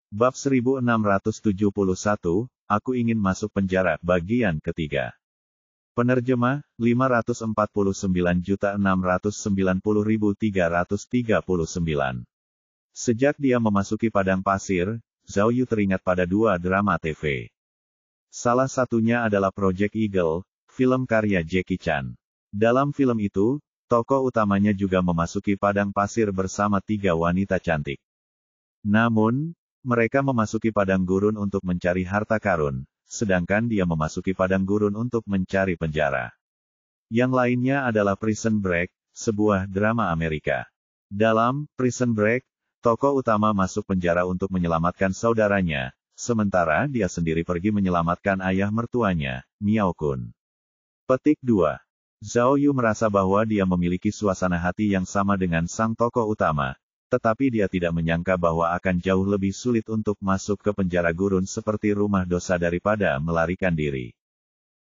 Bab 1671, Aku ingin masuk penjara, bagian ketiga. Penerjemah, 549.690.339. Sejak dia memasuki padang pasir, Zhao Yu teringat pada dua drama TV. Salah satunya adalah Project Eagle, film karya Jackie Chan. Dalam film itu, tokoh utamanya juga memasuki padang pasir bersama tiga wanita cantik. Namun, mereka memasuki padang gurun untuk mencari harta karun, sedangkan dia memasuki padang gurun untuk mencari penjara. Yang lainnya adalah Prison Break, sebuah drama Amerika. Dalam Prison Break, tokoh utama masuk penjara untuk menyelamatkan saudaranya, sementara dia sendiri pergi menyelamatkan ayah mertuanya, Miao Kun. Petik 2. Zhao Yu merasa bahwa dia memiliki suasana hati yang sama dengan sang tokoh utama, tetapi dia tidak menyangka bahwa akan jauh lebih sulit untuk masuk ke penjara gurun seperti rumah dosa daripada melarikan diri.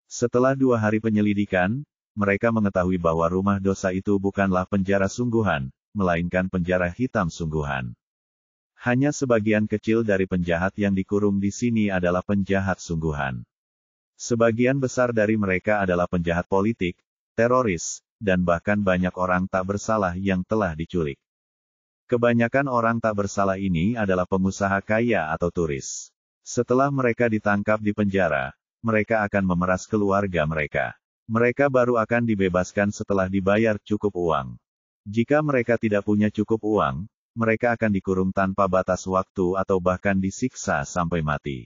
Setelah 2 hari penyelidikan, mereka mengetahui bahwa rumah dosa itu bukanlah penjara sungguhan, melainkan penjara hitam sungguhan. Hanya sebagian kecil dari penjahat yang dikurung di sini adalah penjahat sungguhan. Sebagian besar dari mereka adalah penjahat politik, teroris, dan bahkan banyak orang tak bersalah yang telah diculik. Kebanyakan orang tak bersalah ini adalah pengusaha kaya atau turis. Setelah mereka ditangkap di penjara, mereka akan memeras keluarga mereka. Mereka baru akan dibebaskan setelah dibayar cukup uang. Jika mereka tidak punya cukup uang, mereka akan dikurung tanpa batas waktu atau bahkan disiksa sampai mati.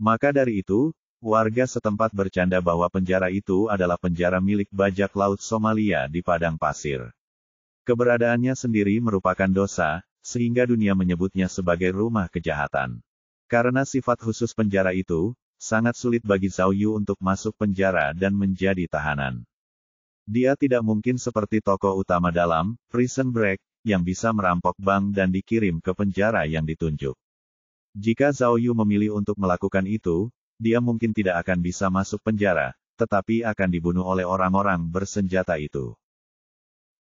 Maka dari itu, warga setempat bercanda bahwa penjara itu adalah penjara milik bajak laut Somalia di padang pasir. Keberadaannya sendiri merupakan dosa, sehingga dunia menyebutnya sebagai rumah kejahatan. Karena sifat khusus penjara itu, sangat sulit bagi Zhao Yu untuk masuk penjara dan menjadi tahanan. Dia tidak mungkin seperti tokoh utama dalam Prison Break, yang bisa merampok bank dan dikirim ke penjara yang ditunjuk. Jika Zhao Yu memilih untuk melakukan itu, dia mungkin tidak akan bisa masuk penjara, tetapi akan dibunuh oleh orang-orang bersenjata itu.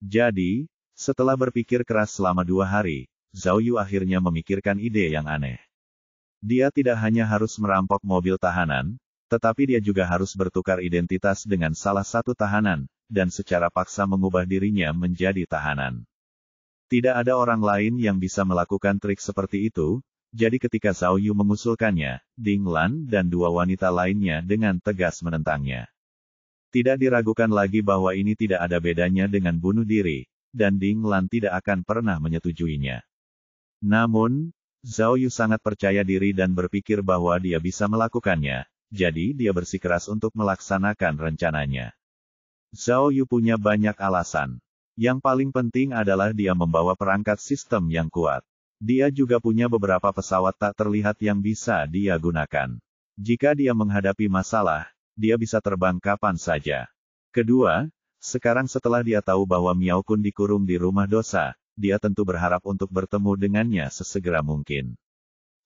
Jadi, setelah berpikir keras selama 2 hari, Zhao Yu akhirnya memikirkan ide yang aneh. Dia tidak hanya harus merampok mobil tahanan, tetapi dia juga harus bertukar identitas dengan salah satu tahanan, dan secara paksa mengubah dirinya menjadi tahanan. Tidak ada orang lain yang bisa melakukan trik seperti itu, jadi ketika Zhao Yu mengusulkannya, Ding Lan dan 2 wanita lainnya dengan tegas menentangnya. Tidak diragukan lagi bahwa ini tidak ada bedanya dengan bunuh diri, dan Ding Lan tidak akan pernah menyetujuinya. Namun, Zhao Yu sangat percaya diri dan berpikir bahwa dia bisa melakukannya, jadi dia bersikeras untuk melaksanakan rencananya. Zhao Yu punya banyak alasan. Yang paling penting adalah dia membawa perangkat sistem yang kuat. Dia juga punya beberapa pesawat tak terlihat yang bisa dia gunakan. Jika dia menghadapi masalah, dia bisa terbang kapan saja. Kedua, sekarang setelah dia tahu bahwa Miao Kun dikurung di rumah dosa, dia tentu berharap untuk bertemu dengannya sesegera mungkin.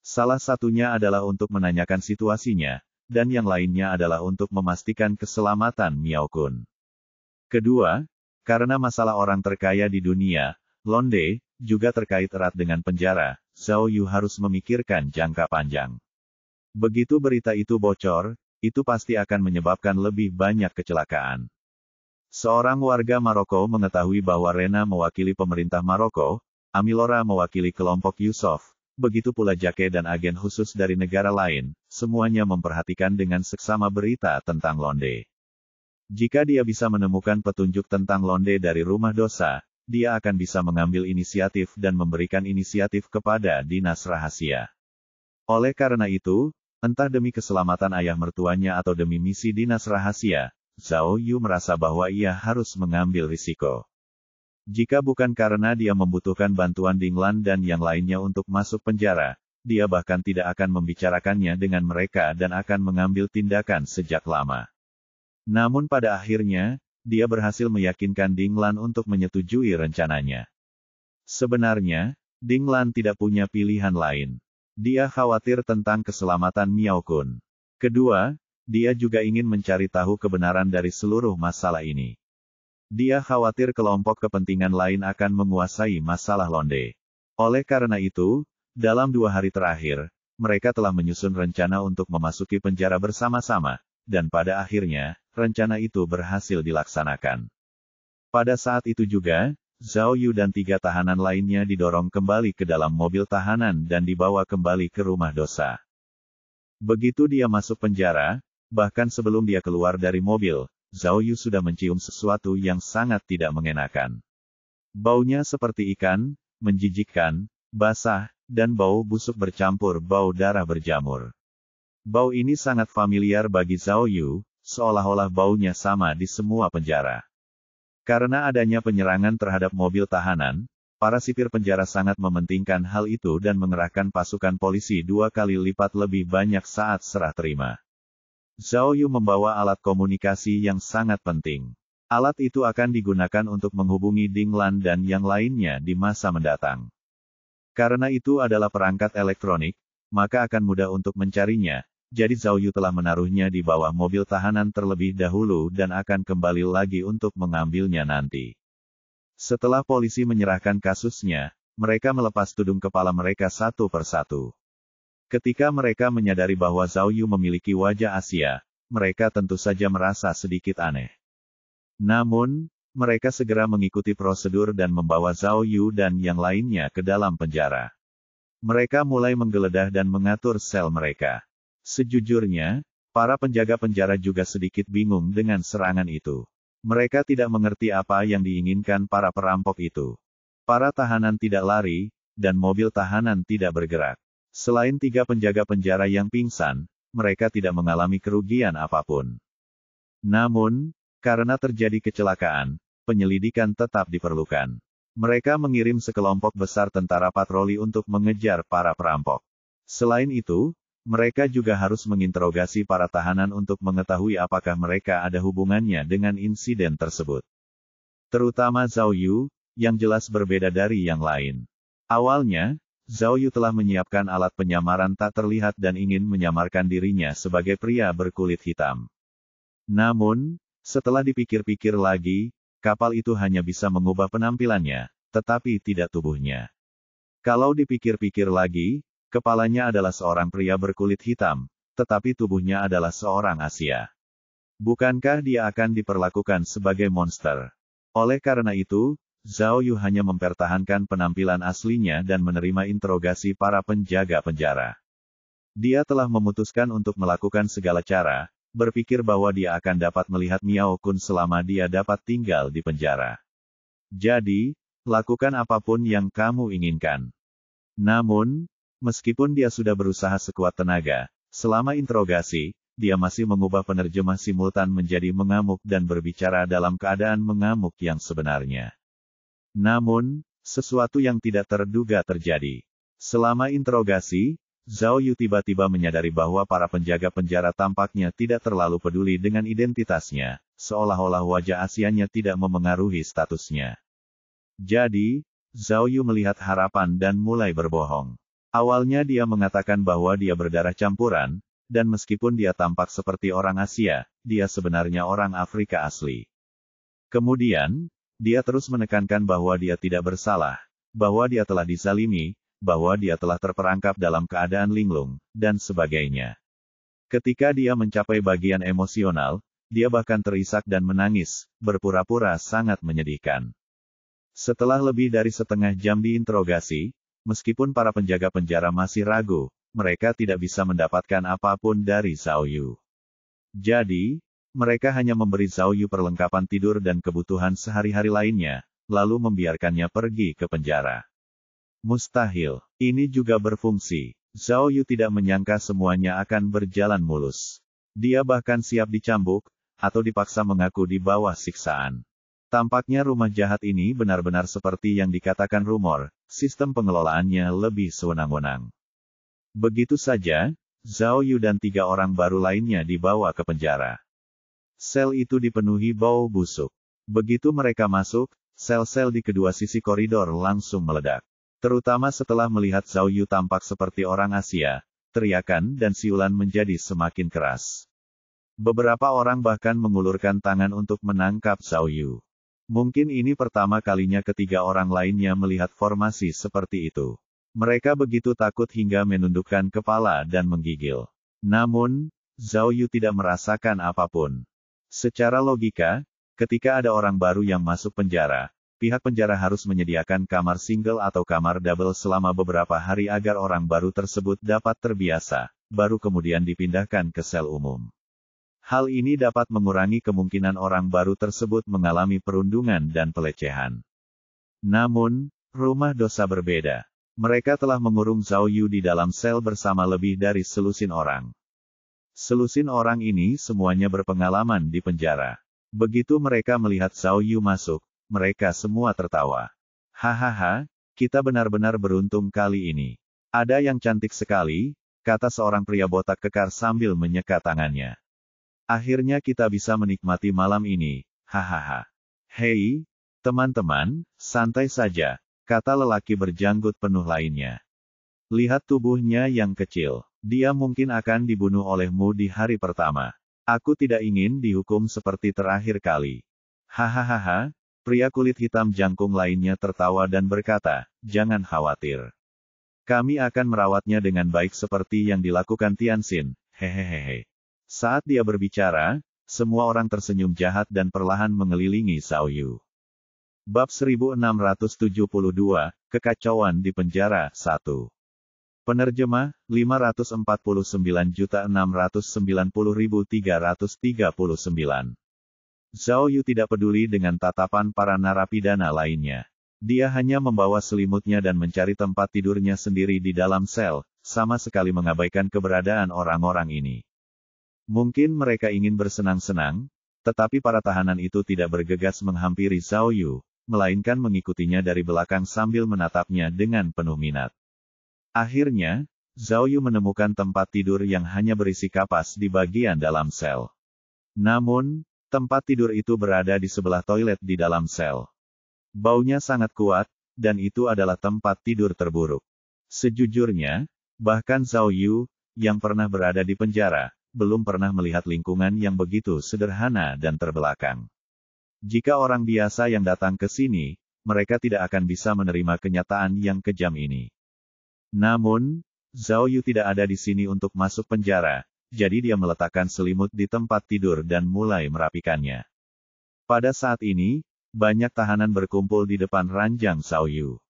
Salah satunya adalah untuk menanyakan situasinya, dan yang lainnya adalah untuk memastikan keselamatan Miao Kun. Kedua, karena masalah orang terkaya di dunia, Londe, juga terkait erat dengan penjara, Zhao Yu harus memikirkan jangka panjang. Begitu berita itu bocor, itu pasti akan menyebabkan lebih banyak kecelakaan. Seorang warga Maroko mengetahui bahwa Rena mewakili pemerintah Maroko, Amilora mewakili kelompok Yusof, begitu pula Jake dan agen khusus dari negara lain, semuanya memperhatikan dengan seksama berita tentang Londe. Jika dia bisa menemukan petunjuk tentang Londe dari rumah dosa, dia akan bisa mengambil inisiatif dan memberikan inisiatif kepada dinas rahasia. Oleh karena itu, entah demi keselamatan ayah mertuanya atau demi misi dinas rahasia, Zhao Yu merasa bahwa ia harus mengambil risiko. Jika bukan karena dia membutuhkan bantuan Ding Lan dan yang lainnya untuk masuk penjara, dia bahkan tidak akan membicarakannya dengan mereka dan akan mengambil tindakan sejak lama. Namun pada akhirnya, dia berhasil meyakinkan Ding Lan untuk menyetujui rencananya. Sebenarnya, Ding Lan tidak punya pilihan lain. Dia khawatir tentang keselamatan Miao Kun. Kedua, dia juga ingin mencari tahu kebenaran dari seluruh masalah ini. Dia khawatir kelompok kepentingan lain akan menguasai masalah Londe. Oleh karena itu, dalam 2 hari terakhir, mereka telah menyusun rencana untuk memasuki penjara bersama-sama, dan pada akhirnya, rencana itu berhasil dilaksanakan. Pada saat itu juga, Zhao Yu dan 3 tahanan lainnya didorong kembali ke dalam mobil tahanan dan dibawa kembali ke rumah dosa. Begitu dia masuk penjara, bahkan sebelum dia keluar dari mobil, Zhao Yu sudah mencium sesuatu yang sangat tidak mengenakan. Baunya seperti ikan, menjijikkan, basah, dan bau busuk bercampur bau darah berjamur. Bau ini sangat familiar bagi Zhao Yu, seolah-olah baunya sama di semua penjara. Karena adanya penyerangan terhadap mobil tahanan, para sipir penjara sangat mementingkan hal itu dan mengerahkan pasukan polisi 2 kali lipat lebih banyak saat serah terima. Zhao Yu membawa alat komunikasi yang sangat penting. Alat itu akan digunakan untuk menghubungi Ding Lan dan yang lainnya di masa mendatang. Karena itu adalah perangkat elektronik, maka akan mudah untuk mencarinya, jadi Zhao Yu telah menaruhnya di bawah mobil tahanan terlebih dahulu dan akan kembali lagi untuk mengambilnya nanti. Setelah polisi menyerahkan kasusnya, mereka melepas tudung kepala mereka satu persatu. Ketika mereka menyadari bahwa Zhao Yu memiliki wajah Asia, mereka tentu saja merasa sedikit aneh. Namun, mereka segera mengikuti prosedur dan membawa Zhao Yu dan yang lainnya ke dalam penjara. Mereka mulai menggeledah dan mengatur sel mereka. Sejujurnya, para penjaga penjara juga sedikit bingung dengan serangan itu. Mereka tidak mengerti apa yang diinginkan para perampok itu. Para tahanan tidak lari, dan mobil tahanan tidak bergerak. Selain 3 penjaga penjara yang pingsan, mereka tidak mengalami kerugian apapun. Namun, karena terjadi kecelakaan, penyelidikan tetap diperlukan. Mereka mengirim sekelompok besar tentara patroli untuk mengejar para perampok. Selain itu, mereka juga harus menginterogasi para tahanan untuk mengetahui apakah mereka ada hubungannya dengan insiden tersebut. Terutama Zhao Yu, yang jelas berbeda dari yang lain. Awalnya, Zhao Yu telah menyiapkan alat penyamaran tak terlihat dan ingin menyamarkan dirinya sebagai pria berkulit hitam. Namun, setelah dipikir-pikir lagi, kapal itu hanya bisa mengubah penampilannya, tetapi tidak tubuhnya. Kalau dipikir-pikir lagi, kepalanya adalah seorang pria berkulit hitam, tetapi tubuhnya adalah seorang Asia. Bukankah dia akan diperlakukan sebagai monster? Oleh karena itu, Zhao Yu hanya mempertahankan penampilan aslinya dan menerima interogasi para penjaga penjara. Dia telah memutuskan untuk melakukan segala cara, berpikir bahwa dia akan dapat melihat Miao Kun selama dia dapat tinggal di penjara. Jadi, lakukan apapun yang kamu inginkan. Namun, meskipun dia sudah berusaha sekuat tenaga, selama interogasi, dia masih mengubah penerjemah simultan menjadi mengamuk dan berbicara dalam keadaan mengamuk yang sebenarnya. Namun, sesuatu yang tidak terduga terjadi. Selama interogasi, Zhao Yu tiba-tiba menyadari bahwa para penjaga penjara tampaknya tidak terlalu peduli dengan identitasnya, seolah-olah wajah Asianya tidak memengaruhi statusnya. Jadi, Zhao Yu melihat harapan dan mulai berbohong. Awalnya dia mengatakan bahwa dia berdarah campuran, dan meskipun dia tampak seperti orang Asia, dia sebenarnya orang Afrika asli. Kemudian, dia terus menekankan bahwa dia tidak bersalah, bahwa dia telah dizalimi, bahwa dia telah terperangkap dalam keadaan linglung, dan sebagainya. Ketika dia mencapai bagian emosional, dia bahkan terisak dan menangis, berpura-pura sangat menyedihkan. Setelah lebih dari setengah jam diinterogasi, meskipun para penjaga penjara masih ragu, mereka tidak bisa mendapatkan apapun dari Zhao Yu. Jadi, mereka hanya memberi Zhao Yu perlengkapan tidur dan kebutuhan sehari-hari lainnya, lalu membiarkannya pergi ke penjara. Mustahil. Ini juga berfungsi. Zhao Yu tidak menyangka semuanya akan berjalan mulus. Dia bahkan siap dicambuk, atau dipaksa mengaku di bawah siksaan. Tampaknya rumah jahat ini benar-benar seperti yang dikatakan rumor, sistem pengelolaannya lebih sewenang-wenang. Begitu saja, Zhao Yu dan 3 orang baru lainnya dibawa ke penjara. Sel itu dipenuhi bau busuk. Begitu mereka masuk, sel-sel di kedua sisi koridor langsung meledak. Terutama setelah melihat Zhao Yu tampak seperti orang Asia, teriakan dan siulan menjadi semakin keras. Beberapa orang bahkan mengulurkan tangan untuk menangkap Zhao Yu. Mungkin ini pertama kalinya ketiga orang lainnya melihat formasi seperti itu. Mereka begitu takut hingga menundukkan kepala dan menggigil. Namun, Zhao Yu tidak merasakan apapun. Secara logika, ketika ada orang baru yang masuk penjara, pihak penjara harus menyediakan kamar single atau kamar double selama beberapa hari agar orang baru tersebut dapat terbiasa, baru kemudian dipindahkan ke sel umum. Hal ini dapat mengurangi kemungkinan orang baru tersebut mengalami perundungan dan pelecehan. Namun, rumah dosa berbeda. Mereka telah mengurung Zhao Yu di dalam sel bersama lebih dari selusin orang. Selusin orang ini semuanya berpengalaman di penjara. Begitu mereka melihat Zhao Yu masuk, mereka semua tertawa. Hahaha, kita benar-benar beruntung kali ini. Ada yang cantik sekali, kata seorang pria botak kekar sambil menyeka tangannya. Akhirnya kita bisa menikmati malam ini, hahaha. Hei, teman-teman, santai saja, kata lelaki berjanggut penuh lainnya. Lihat tubuhnya yang kecil. Dia mungkin akan dibunuh olehmu di hari pertama. Aku tidak ingin dihukum seperti terakhir kali. Hahaha, pria kulit hitam jangkung lainnya tertawa dan berkata, jangan khawatir. Kami akan merawatnya dengan baik seperti yang dilakukan Tianxin, hehehe. Saat dia berbicara, semua orang tersenyum jahat dan perlahan mengelilingi Zhao Yu. Bab 1672, Kekacauan di Penjara 1. Penerjemah, 549.690.339. Zhao Yu tidak peduli dengan tatapan para narapidana lainnya. Dia hanya membawa selimutnya dan mencari tempat tidurnya sendiri di dalam sel, sama sekali mengabaikan keberadaan orang-orang ini. Mungkin mereka ingin bersenang-senang, tetapi para tahanan itu tidak bergegas menghampiri Zhao Yu, melainkan mengikutinya dari belakang sambil menatapnya dengan penuh minat. Akhirnya, Zhao Yu menemukan tempat tidur yang hanya berisi kapas di bagian dalam sel. Namun, tempat tidur itu berada di sebelah toilet di dalam sel. Baunya sangat kuat, dan itu adalah tempat tidur terburuk. Sejujurnya, bahkan Zhao Yu, yang pernah berada di penjara, belum pernah melihat lingkungan yang begitu sederhana dan terbelakang. Jika orang biasa yang datang ke sini, mereka tidak akan bisa menerima kenyataan yang kejam ini. Namun, Zhao Yu tidak ada di sini untuk masuk penjara, jadi dia meletakkan selimut di tempat tidur dan mulai merapikannya. Pada saat ini, banyak tahanan berkumpul di depan ranjang Zhao Yu.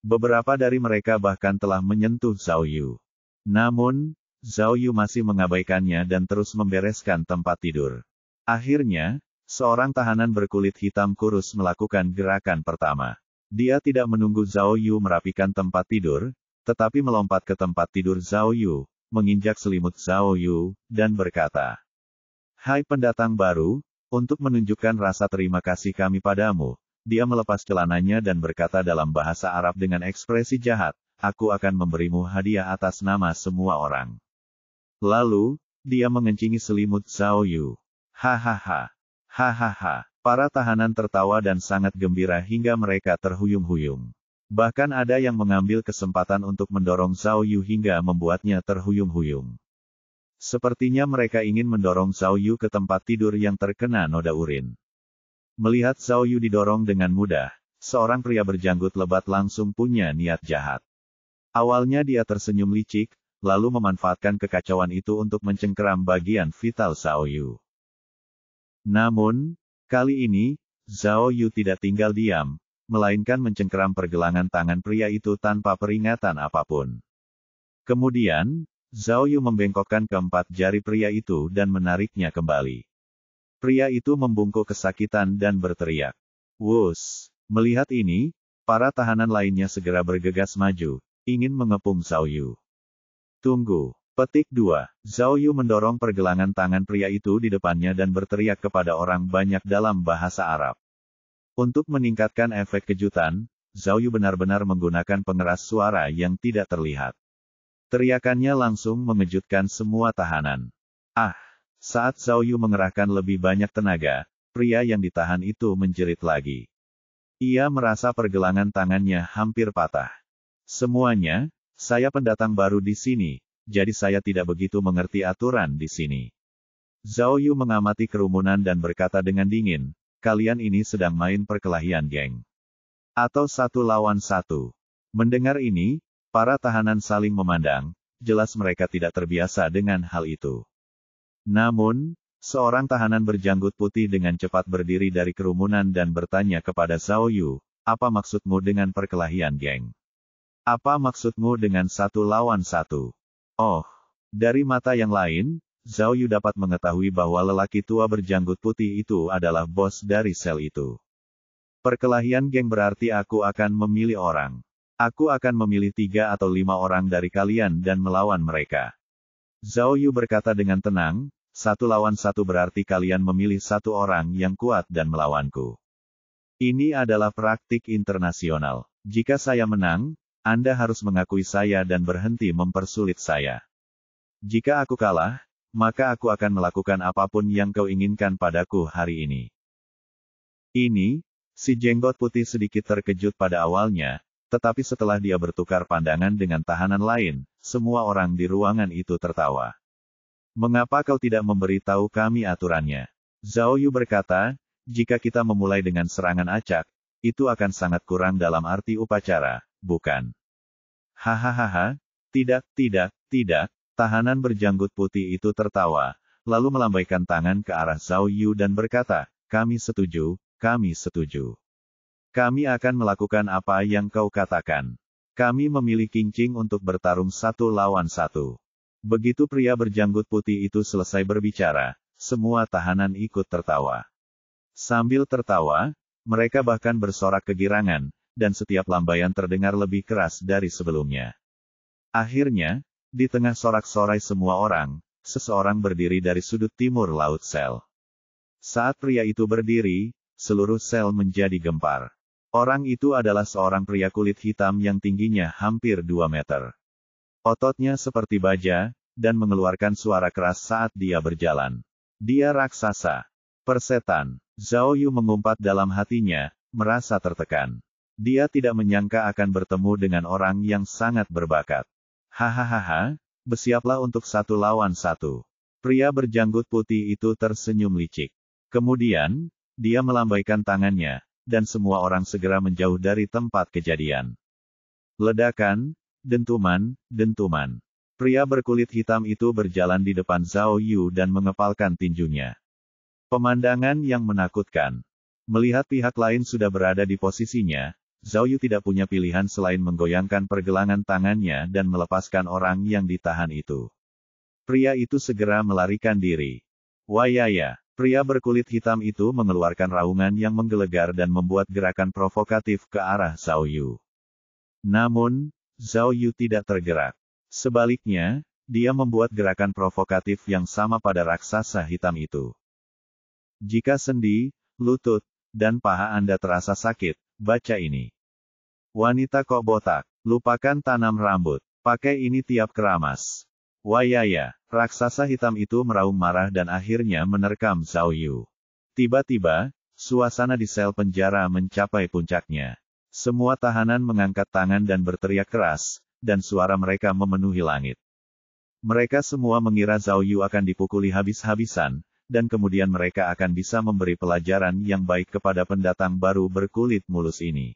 Beberapa dari mereka bahkan telah menyentuh Zhao Yu. Namun, Zhao Yu masih mengabaikannya dan terus membereskan tempat tidur. Akhirnya, seorang tahanan berkulit hitam kurus melakukan gerakan pertama. Dia tidak menunggu Zhao Yu merapikan tempat tidur, tetapi melompat ke tempat tidur Zhao Yu, menginjak selimut Zhao Yu, dan berkata, "Hai pendatang baru, untuk menunjukkan rasa terima kasih kami padamu," dia melepas celananya dan berkata dalam bahasa Arab dengan ekspresi jahat, "Aku akan memberimu hadiah atas nama semua orang." Lalu, dia mengencingi selimut Zhao Yu. Hahaha. Hahaha. Para tahanan tertawa dan sangat gembira hingga mereka terhuyung-huyung. Bahkan ada yang mengambil kesempatan untuk mendorong Zhao Yu hingga membuatnya terhuyung-huyung. Sepertinya mereka ingin mendorong Zhao Yu ke tempat tidur yang terkena noda urin. Melihat Zhao Yu didorong dengan mudah, seorang pria berjanggut lebat langsung punya niat jahat. Awalnya dia tersenyum licik, lalu memanfaatkan kekacauan itu untuk mencengkeram bagian vital Zhao Yu. Namun, kali ini, Zhao Yu tidak tinggal diam, melainkan mencengkeram pergelangan tangan pria itu tanpa peringatan apapun. Kemudian, Zhao Yu membengkokkan keempat jari pria itu dan menariknya kembali. Pria itu membungkuk kesakitan dan berteriak. Wus! Melihat ini, para tahanan lainnya segera bergegas maju, ingin mengepung Zhao Yu. Tunggu. Petik 2. Zhao Yu mendorong pergelangan tangan pria itu di depannya dan berteriak kepada orang banyak dalam bahasa Arab. Untuk meningkatkan efek kejutan, Zhao Yu benar-benar menggunakan pengeras suara yang tidak terlihat. Teriakannya langsung mengejutkan semua tahanan. Saat Zhao Yu mengerahkan lebih banyak tenaga, pria yang ditahan itu menjerit lagi. Ia merasa pergelangan tangannya hampir patah. Semuanya, saya pendatang baru di sini, jadi saya tidak begitu mengerti aturan di sini. Zhao Yu mengamati kerumunan dan berkata dengan dingin, kalian ini sedang main perkelahian geng. Atau 1 lawan 1. Mendengar ini, Para tahanan saling memandang, jelas mereka tidak terbiasa dengan hal itu. Namun, seorang tahanan berjanggut putih dengan cepat berdiri dari kerumunan dan bertanya kepada Zhao Yu, apa maksudmu dengan perkelahian geng? Apa maksudmu dengan 1 lawan 1? Oh, dari mata yang lain, Zhao Yu dapat mengetahui bahwa lelaki tua berjanggut putih itu adalah bos dari sel itu. Perkelahian geng berarti aku akan memilih orang. Aku akan memilih 3 atau 5 orang dari kalian dan melawan mereka. Zhao Yu berkata dengan tenang, 1 lawan 1 berarti kalian memilih 1 orang yang kuat dan melawanku. Ini adalah praktik internasional. Jika saya menang, Anda harus mengakui saya dan berhenti mempersulit saya. Jika aku kalah, maka aku akan melakukan apapun yang kau inginkan padaku hari ini. Si jenggot putih sedikit terkejut pada awalnya, tetapi setelah dia bertukar pandangan dengan tahanan lain, semua orang di ruangan itu tertawa. Mengapa kau tidak memberitahu kami aturannya? Zhao Yu berkata, jika kita memulai dengan serangan acak, itu akan sangat kurang dalam arti upacara, bukan? Hahaha, tidak. Tahanan berjanggut putih itu tertawa, lalu melambaikan tangan ke arah Zhao Yu dan berkata, kami setuju. Kami akan melakukan apa yang kau katakan. Kami memilih Qingqing untuk bertarung 1 lawan 1. Begitu pria berjanggut putih itu selesai berbicara, semua tahanan ikut tertawa. Sambil tertawa, mereka bahkan bersorak kegirangan, dan setiap lambaian terdengar lebih keras dari sebelumnya. Akhirnya, di tengah sorak-sorai semua orang, seseorang berdiri dari sudut timur laut sel. Saat pria itu berdiri, seluruh sel menjadi gempar. Orang itu adalah seorang pria kulit hitam yang tingginya hampir 2 meter. Ototnya seperti baja, dan mengeluarkan suara keras saat dia berjalan. Dia raksasa. Persetan. Zhao Yu mengumpat dalam hatinya, merasa tertekan. Dia tidak menyangka akan bertemu dengan orang yang sangat berbakat. Hahaha, bersiaplah untuk 1 lawan 1. Pria berjanggut putih itu tersenyum licik. Kemudian, dia melambaikan tangannya, dan semua orang segera menjauh dari tempat kejadian. Ledakan, dentuman. Pria berkulit hitam itu berjalan di depan Zhao Yu dan mengepalkan tinjunya. Pemandangan yang menakutkan. Melihat pihak lain sudah berada di posisinya, Zhao Yu tidak punya pilihan selain menggoyangkan pergelangan tangannya dan melepaskan orang yang ditahan itu. Pria itu segera melarikan diri. Wayaya, pria berkulit hitam itu mengeluarkan raungan yang menggelegar dan membuat gerakan provokatif ke arah Zhao Yu. Namun, Zhao Yu tidak tergerak. Sebaliknya, dia membuat gerakan provokatif yang sama pada raksasa hitam itu. Jika sendi, lutut, dan paha Anda terasa sakit, baca ini. Wanita kok botak, lupakan tanam rambut, pakai ini tiap keramas. Wayaya, raksasa hitam itu meraung marah dan akhirnya menerkam Zhao Yu. Tiba-tiba, suasana di sel penjara mencapai puncaknya. Semua tahanan mengangkat tangan dan berteriak keras, dan suara mereka memenuhi langit. Mereka semua mengira Zhao Yu akan dipukuli habis-habisan, dan kemudian mereka akan bisa memberi pelajaran yang baik kepada pendatang baru berkulit mulus ini.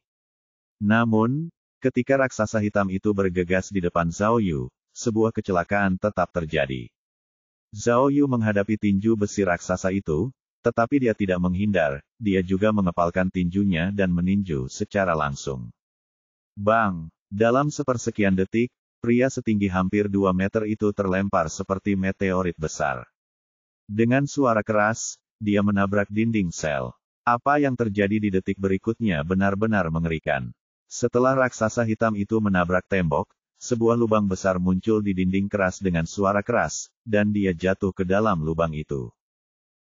Namun, ketika raksasa hitam itu bergegas di depan Zhao Yu, sebuah kecelakaan tetap terjadi. Zhao Yu menghadapi tinju besi raksasa itu, tetapi dia tidak menghindar, dia juga mengepalkan tinjunya dan meninju secara langsung. Bang! Dalam sepersekian detik, pria setinggi hampir 2 meter itu terlempar seperti meteorit besar. Dengan suara keras, dia menabrak dinding sel. Apa yang terjadi di detik berikutnya benar-benar mengerikan. Setelah raksasa hitam itu menabrak tembok, sebuah lubang besar muncul di dinding keras dengan suara keras, dan dia jatuh ke dalam lubang itu.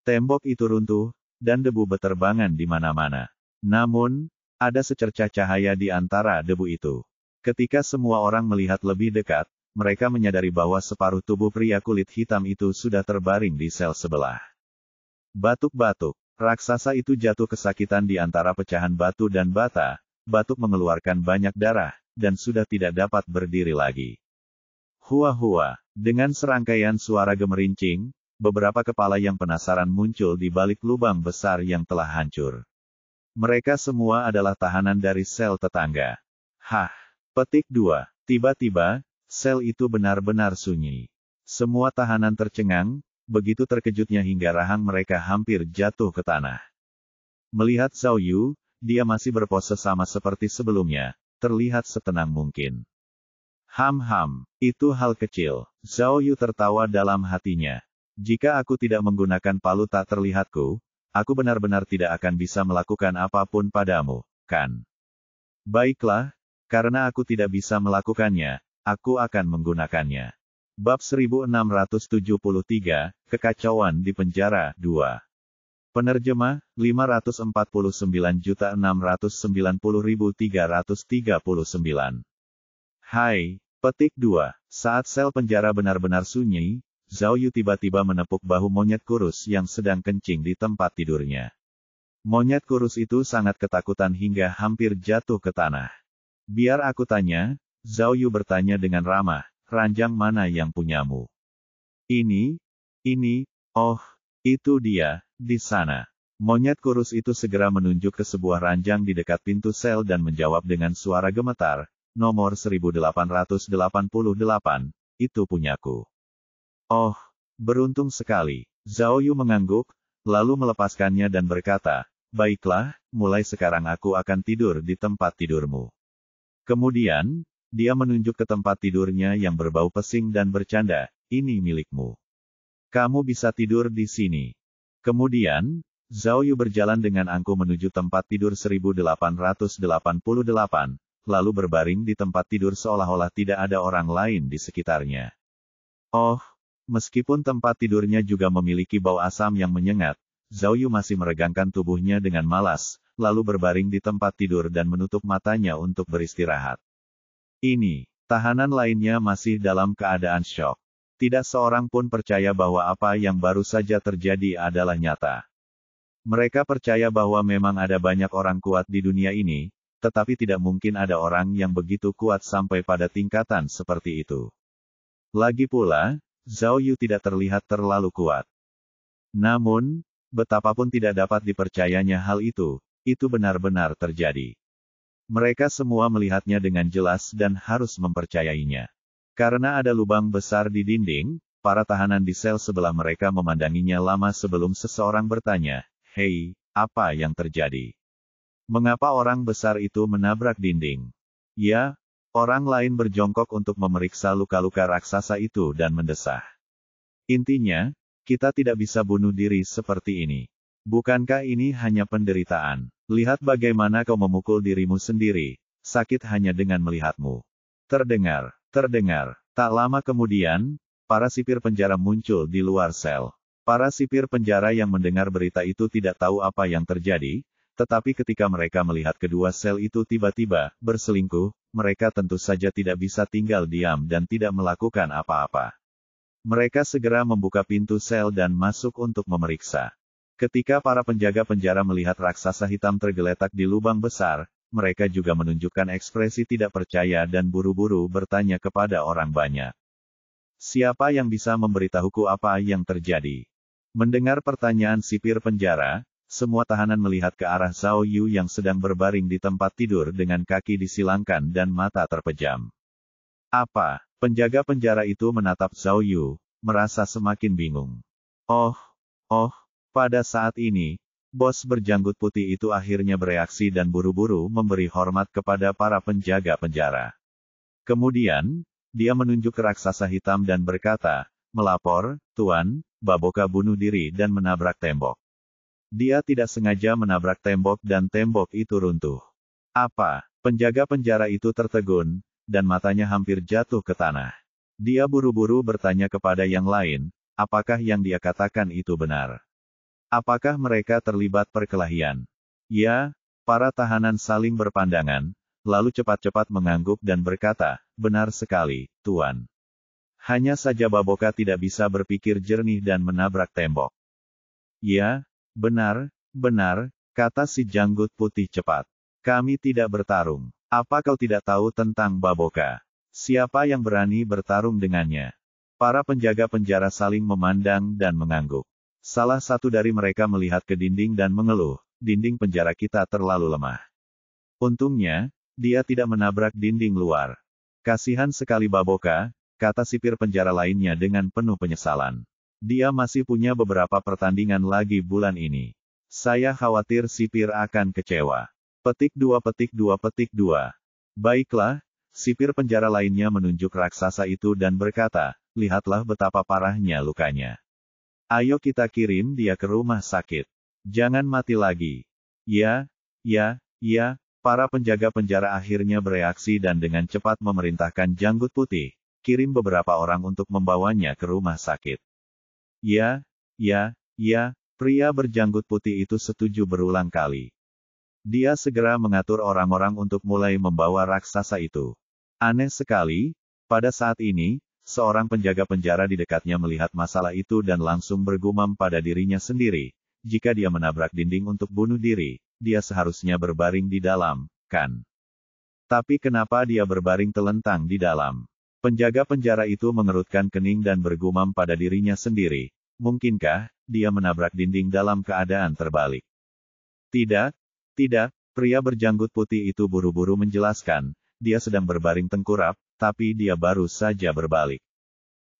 Tembok itu runtuh, dan debu beterbangan di mana-mana. Namun, ada secercah cahaya di antara debu itu. Ketika semua orang melihat lebih dekat, mereka menyadari bahwa separuh tubuh pria kulit hitam itu sudah terbaring di sel sebelah. Batuk-batuk, raksasa itu jatuh kesakitan di antara pecahan batu dan bata. Batuk mengeluarkan banyak darah, dan sudah tidak dapat berdiri lagi. Hua-hua, dengan serangkaian suara gemerincing, beberapa kepala yang penasaran muncul di balik lubang besar yang telah hancur. Mereka semua adalah tahanan dari sel tetangga. Hah! Petik 2. Tiba-tiba, sel itu benar-benar sunyi. Semua tahanan tercengang, begitu terkejutnya hingga rahang mereka hampir jatuh ke tanah. Melihat Zhao Yu, dia masih berpose sama seperti sebelumnya, terlihat setenang mungkin. Itu hal kecil. Zhao Yu tertawa dalam hatinya. Jika aku tidak menggunakan palu tak terlihatku, aku benar-benar tidak akan bisa melakukan apapun padamu, kan? Baiklah, karena aku tidak bisa melakukannya, aku akan menggunakannya. Bab 1673, Kekacauan di Penjara, 2. Penerjemah, 549.690.339. Hai, petik 2. Saat sel penjara benar-benar sunyi, Zhao Yu tiba-tiba menepuk bahu monyet kurus yang sedang kencing di tempat tidurnya. Monyet kurus itu sangat ketakutan hingga hampir jatuh ke tanah. Biar aku tanya, Zhao Yu bertanya dengan ramah, ranjang mana yang punyamu? Ini, oh, itu dia, di sana. Monyet kurus itu segera menunjuk ke sebuah ranjang di dekat pintu sel dan menjawab dengan suara gemetar, nomor 1888, itu punyaku. Oh, beruntung sekali. Zhao Yu mengangguk, lalu melepaskannya dan berkata, baiklah, mulai sekarang aku akan tidur di tempat tidurmu. Kemudian, dia menunjuk ke tempat tidurnya yang berbau pesing dan bercanda, ini milikmu. Kamu bisa tidur di sini. Kemudian, Zhao Yu berjalan dengan angkuh menuju tempat tidur 1888, lalu berbaring di tempat tidur seolah-olah tidak ada orang lain di sekitarnya. Oh, meskipun tempat tidurnya juga memiliki bau asam yang menyengat, Zhao Yu masih meregangkan tubuhnya dengan malas, lalu berbaring di tempat tidur dan menutup matanya untuk beristirahat. Ini, tahanan lainnya masih dalam keadaan syok. Tidak seorang pun percaya bahwa apa yang baru saja terjadi adalah nyata. Mereka percaya bahwa memang ada banyak orang kuat di dunia ini, tetapi tidak mungkin ada orang yang begitu kuat sampai pada tingkatan seperti itu. Lagi pula, Zhao Yu tidak terlihat terlalu kuat. Namun, betapapun tidak dapat dipercayanya hal itu benar-benar terjadi. Mereka semua melihatnya dengan jelas dan harus mempercayainya. Karena ada lubang besar di dinding, para tahanan di sel sebelah mereka memandanginya lama sebelum seseorang bertanya, hei, apa yang terjadi? Mengapa orang besar itu menabrak dinding? Ya, orang lain berjongkok untuk memeriksa luka-luka raksasa itu dan mendesah. Intinya, kita tidak bisa bunuh diri seperti ini. Bukankah ini hanya penderitaan? Lihat bagaimana kau memukul dirimu sendiri, sakit hanya dengan melihatmu. Terdengar. Tak lama kemudian, para sipir penjara muncul di luar sel. Para sipir penjara yang mendengar berita itu tidak tahu apa yang terjadi, tetapi ketika mereka melihat kedua sel itu tiba-tiba berselingkuh, mereka tentu saja tidak bisa tinggal diam dan tidak melakukan apa-apa. Mereka segera membuka pintu sel dan masuk untuk memeriksa. Ketika para penjaga penjara melihat raksasa hitam tergeletak di lubang besar, mereka juga menunjukkan ekspresi tidak percaya dan buru-buru bertanya kepada orang banyak. Siapa yang bisa memberitahuku apa yang terjadi? Mendengar pertanyaan sipir penjara, semua tahanan melihat ke arah Zhao Yu yang sedang berbaring di tempat tidur dengan kaki disilangkan dan mata terpejam. Apa? Penjaga penjara itu menatap Zhao Yu, merasa semakin bingung. Oh, pada saat ini, bos berjanggut putih itu akhirnya bereaksi dan buru-buru memberi hormat kepada para penjaga penjara. Kemudian, dia menunjuk ke raksasa hitam dan berkata, melapor, Tuan, Baboka bunuh diri dan menabrak tembok. Dia tidak sengaja menabrak tembok dan tembok itu runtuh. Apa? Penjaga penjara itu tertegun, dan matanya hampir jatuh ke tanah. Dia buru-buru bertanya kepada yang lain, apakah yang dia katakan itu benar? Apakah mereka terlibat perkelahian? Ya, para tahanan saling berpandangan, lalu cepat-cepat mengangguk dan berkata, benar sekali, Tuan. Hanya saja Baboka tidak bisa berpikir jernih dan menabrak tembok. Ya, benar, kata si janggut putih cepat. Kami tidak bertarung. Apa kau tidak tahu tentang Baboka? Siapa yang berani bertarung dengannya? Para penjaga penjara saling memandang dan mengangguk. Salah satu dari mereka melihat ke dinding dan mengeluh, dinding penjara kita terlalu lemah. Untungnya, dia tidak menabrak dinding luar. Kasihan sekali Baboka, kata sipir penjara lainnya dengan penuh penyesalan. Dia masih punya beberapa pertandingan lagi bulan ini. Saya khawatir sipir akan kecewa. Petik 2 petik 2 petik 2. Baiklah, sipir penjara lainnya menunjuk raksasa itu dan berkata, lihatlah betapa parahnya lukanya. Ayo kita kirim dia ke rumah sakit. Jangan mati lagi. Ya, para penjaga penjara akhirnya bereaksi dan dengan cepat memerintahkan Janggut Putih, kirim beberapa orang untuk membawanya ke rumah sakit. Ya, pria berjanggut putih itu setuju berulang kali. Dia segera mengatur orang-orang untuk mulai membawa raksasa itu. Aneh sekali, pada saat ini, seorang penjaga penjara di dekatnya melihat masalah itu dan langsung bergumam pada dirinya sendiri, jika dia menabrak dinding untuk bunuh diri, dia seharusnya berbaring di dalam, kan? Tapi kenapa dia berbaring telentang di dalam? Penjaga penjara itu mengerutkan kening dan bergumam pada dirinya sendiri, mungkinkah dia menabrak dinding dalam keadaan terbalik? Tidak, pria berjanggut putih itu buru-buru menjelaskan, dia sedang berbaring tengkurap, tapi dia baru saja berbalik.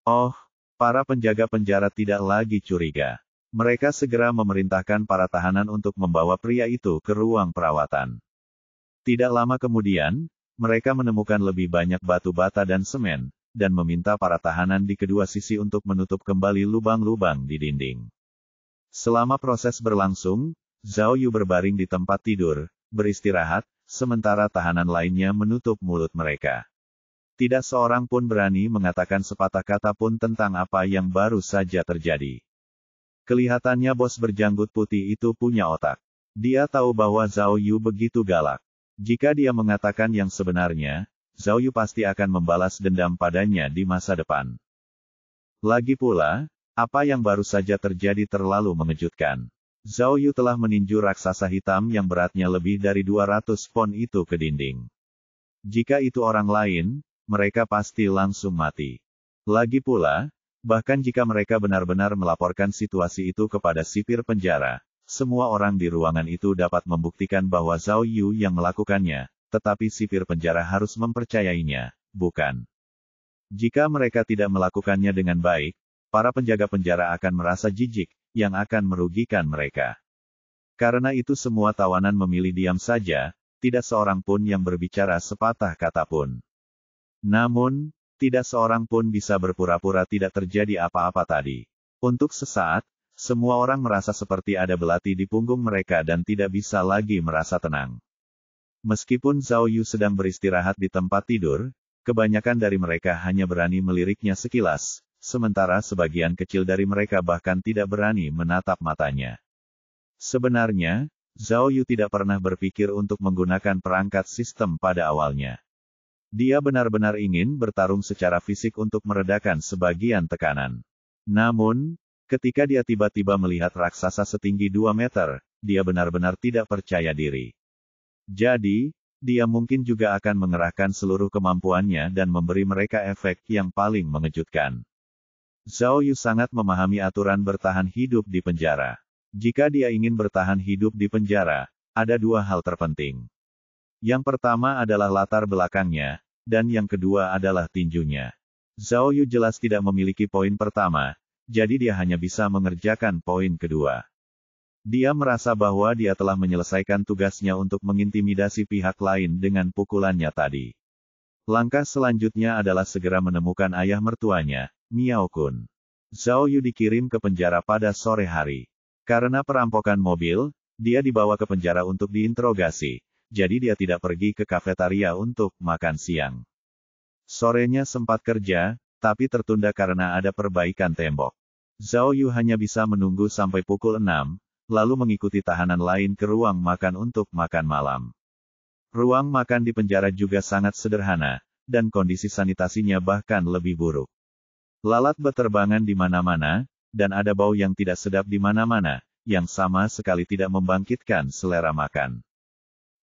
Oh, para penjaga penjara tidak lagi curiga. Mereka segera memerintahkan para tahanan untuk membawa pria itu ke ruang perawatan. Tidak lama kemudian, mereka menemukan lebih banyak batu bata dan semen, dan meminta para tahanan di kedua sisi untuk menutup kembali lubang-lubang di dinding. Selama proses berlangsung, Zhao Yu berbaring di tempat tidur, beristirahat, sementara tahanan lainnya menutup mulut mereka. Tidak seorang pun berani mengatakan sepatah kata pun tentang apa yang baru saja terjadi. Kelihatannya bos berjanggut putih itu punya otak. Dia tahu bahwa Zhao Yu begitu galak. Jika dia mengatakan yang sebenarnya, Zhao Yu pasti akan membalas dendam padanya di masa depan. Lagi pula, apa yang baru saja terjadi terlalu mengejutkan. Zhao Yu telah meninju raksasa hitam yang beratnya lebih dari 200 pon itu ke dinding. Jika itu orang lain, mereka pasti langsung mati. Lagi pula, bahkan jika mereka benar-benar melaporkan situasi itu kepada sipir penjara, semua orang di ruangan itu dapat membuktikan bahwa Zhao Yu yang melakukannya, tetapi sipir penjara harus mempercayainya, bukan? Jika mereka tidak melakukannya dengan baik, para penjaga penjara akan merasa jijik, yang akan merugikan mereka. Karena itu semua tawanan memilih diam saja, tidak seorang pun yang berbicara sepatah kata pun. Namun, tidak seorang pun bisa berpura-pura tidak terjadi apa-apa tadi. Untuk sesaat, semua orang merasa seperti ada belati di punggung mereka dan tidak bisa lagi merasa tenang. Meskipun Zhao Yu sedang beristirahat di tempat tidur, kebanyakan dari mereka hanya berani meliriknya sekilas, sementara sebagian kecil dari mereka bahkan tidak berani menatap matanya. Sebenarnya, Zhao Yu tidak pernah berpikir untuk menggunakan perangkat sistem pada awalnya. Dia benar-benar ingin bertarung secara fisik untuk meredakan sebagian tekanan. Namun, ketika dia tiba-tiba melihat raksasa setinggi 2 meter, dia benar-benar tidak percaya diri. Jadi, dia mungkin juga akan mengerahkan seluruh kemampuannya dan memberi mereka efek yang paling mengejutkan. Zhao Yu sangat memahami aturan bertahan hidup di penjara. Jika dia ingin bertahan hidup di penjara, ada dua hal terpenting. Yang pertama adalah latar belakangnya, dan yang kedua adalah tinjunya. Zhao Yu jelas tidak memiliki poin pertama, jadi dia hanya bisa mengerjakan poin kedua. Dia merasa bahwa dia telah menyelesaikan tugasnya untuk mengintimidasi pihak lain dengan pukulannya tadi. Langkah selanjutnya adalah segera menemukan ayah mertuanya, Miao Kun. Zhao Yu dikirim ke penjara pada sore hari. Karena perampokan mobil, dia dibawa ke penjara untuk diinterogasi, jadi dia tidak pergi ke kafetaria untuk makan siang. Sorenya sempat kerja, tapi tertunda karena ada perbaikan tembok. Zhao Yu hanya bisa menunggu sampai pukul 6, lalu mengikuti tahanan lain ke ruang makan untuk makan malam. Ruang makan di penjara juga sangat sederhana, dan kondisi sanitasinya bahkan lebih buruk. Lalat berterbangan di mana-mana, dan ada bau yang tidak sedap di mana-mana, yang sama sekali tidak membangkitkan selera makan.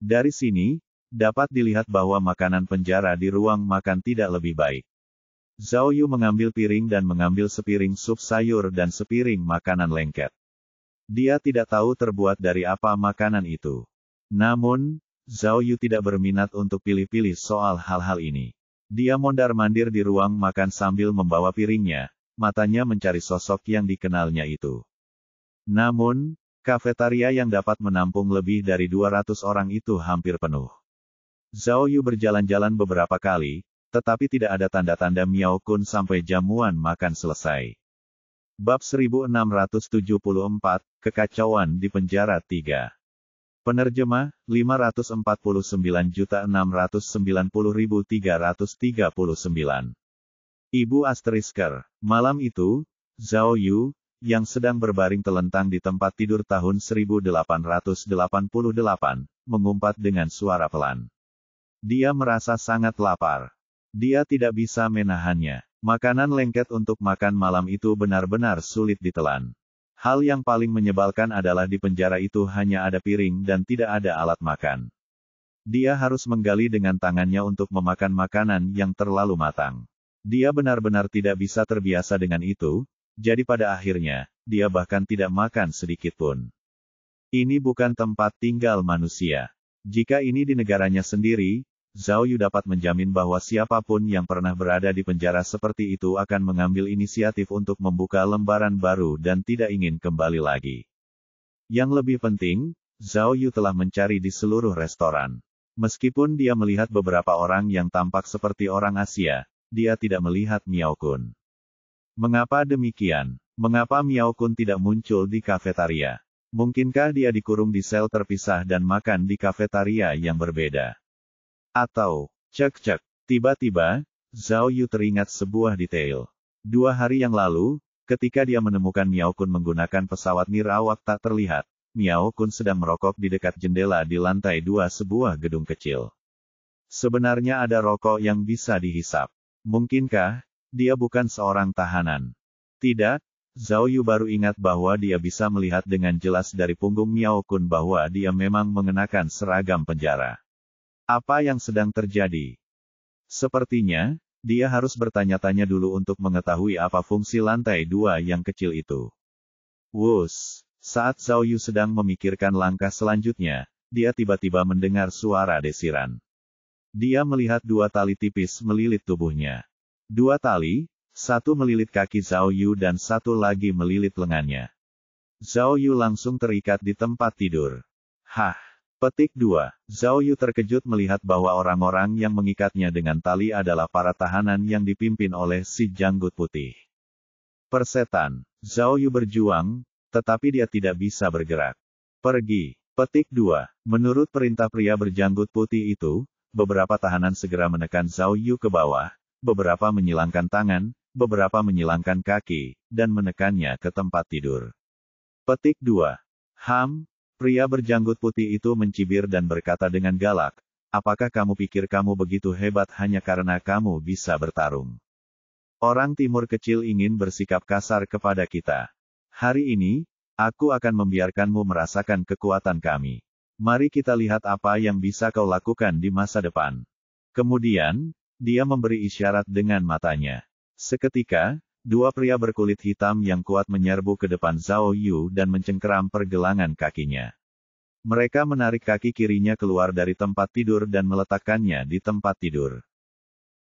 Dari sini, dapat dilihat bahwa makanan penjara di ruang makan tidak lebih baik. Zhao Yu mengambil piring dan mengambil sepiring sup sayur dan sepiring makanan lengket. Dia tidak tahu terbuat dari apa makanan itu. Namun, Zhao Yu tidak berminat untuk pilih-pilih soal hal-hal ini. Dia mondar-mandir di ruang makan sambil membawa piringnya, matanya mencari sosok yang dikenalnya itu. Namun, kafetaria yang dapat menampung lebih dari 200 orang itu hampir penuh. Zhao Yu berjalan-jalan beberapa kali, tetapi tidak ada tanda-tanda Miao Kun sampai jamuan makan selesai. Bab 1674, Kekacauan di Penjara 3. Penerjemah, 549.690.339. Ibu Asterisker. Malam itu, Zhao Yu, yang sedang berbaring telentang di tempat tidur tahun 1888, mengumpat dengan suara pelan. Dia merasa sangat lapar. Dia tidak bisa menahannya. Makanan lengket untuk makan malam itu benar-benar sulit ditelan. Hal yang paling menyebalkan adalah di penjara itu hanya ada piring dan tidak ada alat makan. Dia harus menggali dengan tangannya untuk memakan makanan yang terlalu matang. Dia benar-benar tidak bisa terbiasa dengan itu, jadi pada akhirnya, dia bahkan tidak makan sedikit pun. Ini bukan tempat tinggal manusia. Jika ini di negaranya sendiri, Zhao Yu dapat menjamin bahwa siapapun yang pernah berada di penjara seperti itu akan mengambil inisiatif untuk membuka lembaran baru dan tidak ingin kembali lagi. Yang lebih penting, Zhao Yu telah mencari di seluruh restoran. Meskipun dia melihat beberapa orang yang tampak seperti orang Asia, dia tidak melihat Miao Kun. Mengapa demikian? Mengapa Miao Kun tidak muncul di kafetaria? Mungkinkah dia dikurung di sel terpisah dan makan di kafetaria yang berbeda? Atau, cek-cek, tiba-tiba, Zhao Yu teringat sebuah detail. 2 hari yang lalu, ketika dia menemukan Miao Kun menggunakan pesawat nirawak tak terlihat, Miao Kun sedang merokok di dekat jendela di lantai 2 sebuah gedung kecil. Sebenarnya ada rokok yang bisa dihisap. Mungkinkah dia bukan seorang tahanan? Tidak, Zhao Yu baru ingat bahwa dia bisa melihat dengan jelas dari punggung Miao Kun bahwa dia memang mengenakan seragam penjara. Apa yang sedang terjadi? Sepertinya, dia harus bertanya-tanya dulu untuk mengetahui apa fungsi lantai 2 yang kecil itu. Wus, saat Zhao Yu sedang memikirkan langkah selanjutnya, dia tiba-tiba mendengar suara desiran. Dia melihat 2 tali tipis melilit tubuhnya. 2 tali, satu melilit kaki Zhao Yu dan satu lagi melilit lengannya. Zhao Yu langsung terikat di tempat tidur. Hah! Petik 2. Zhao Yu terkejut melihat bahwa orang-orang yang mengikatnya dengan tali adalah para tahanan yang dipimpin oleh si janggut putih. Persetan. Zhao Yu berjuang, tetapi dia tidak bisa bergerak. Pergi. Petik 2. Menurut perintah pria berjanggut putih itu, beberapa tahanan segera menekan Zhao Yu ke bawah, beberapa menyilangkan tangan, beberapa menyilangkan kaki, dan menekannya ke tempat tidur. Petik 2. Pria berjanggut putih itu mencibir dan berkata dengan galak, apakah kamu pikir kamu begitu hebat hanya karena kamu bisa bertarung? Orang timur kecil ingin bersikap kasar kepada kita. Hari ini, aku akan membiarkanmu merasakan kekuatan kami. Mari kita lihat apa yang bisa kau lakukan di masa depan. Kemudian, dia memberi isyarat dengan matanya. Seketika, 2 pria berkulit hitam yang kuat menyerbu ke depan Zhao Yu dan mencengkeram pergelangan kakinya. Mereka menarik kaki kirinya keluar dari tempat tidur dan meletakkannya di tempat tidur.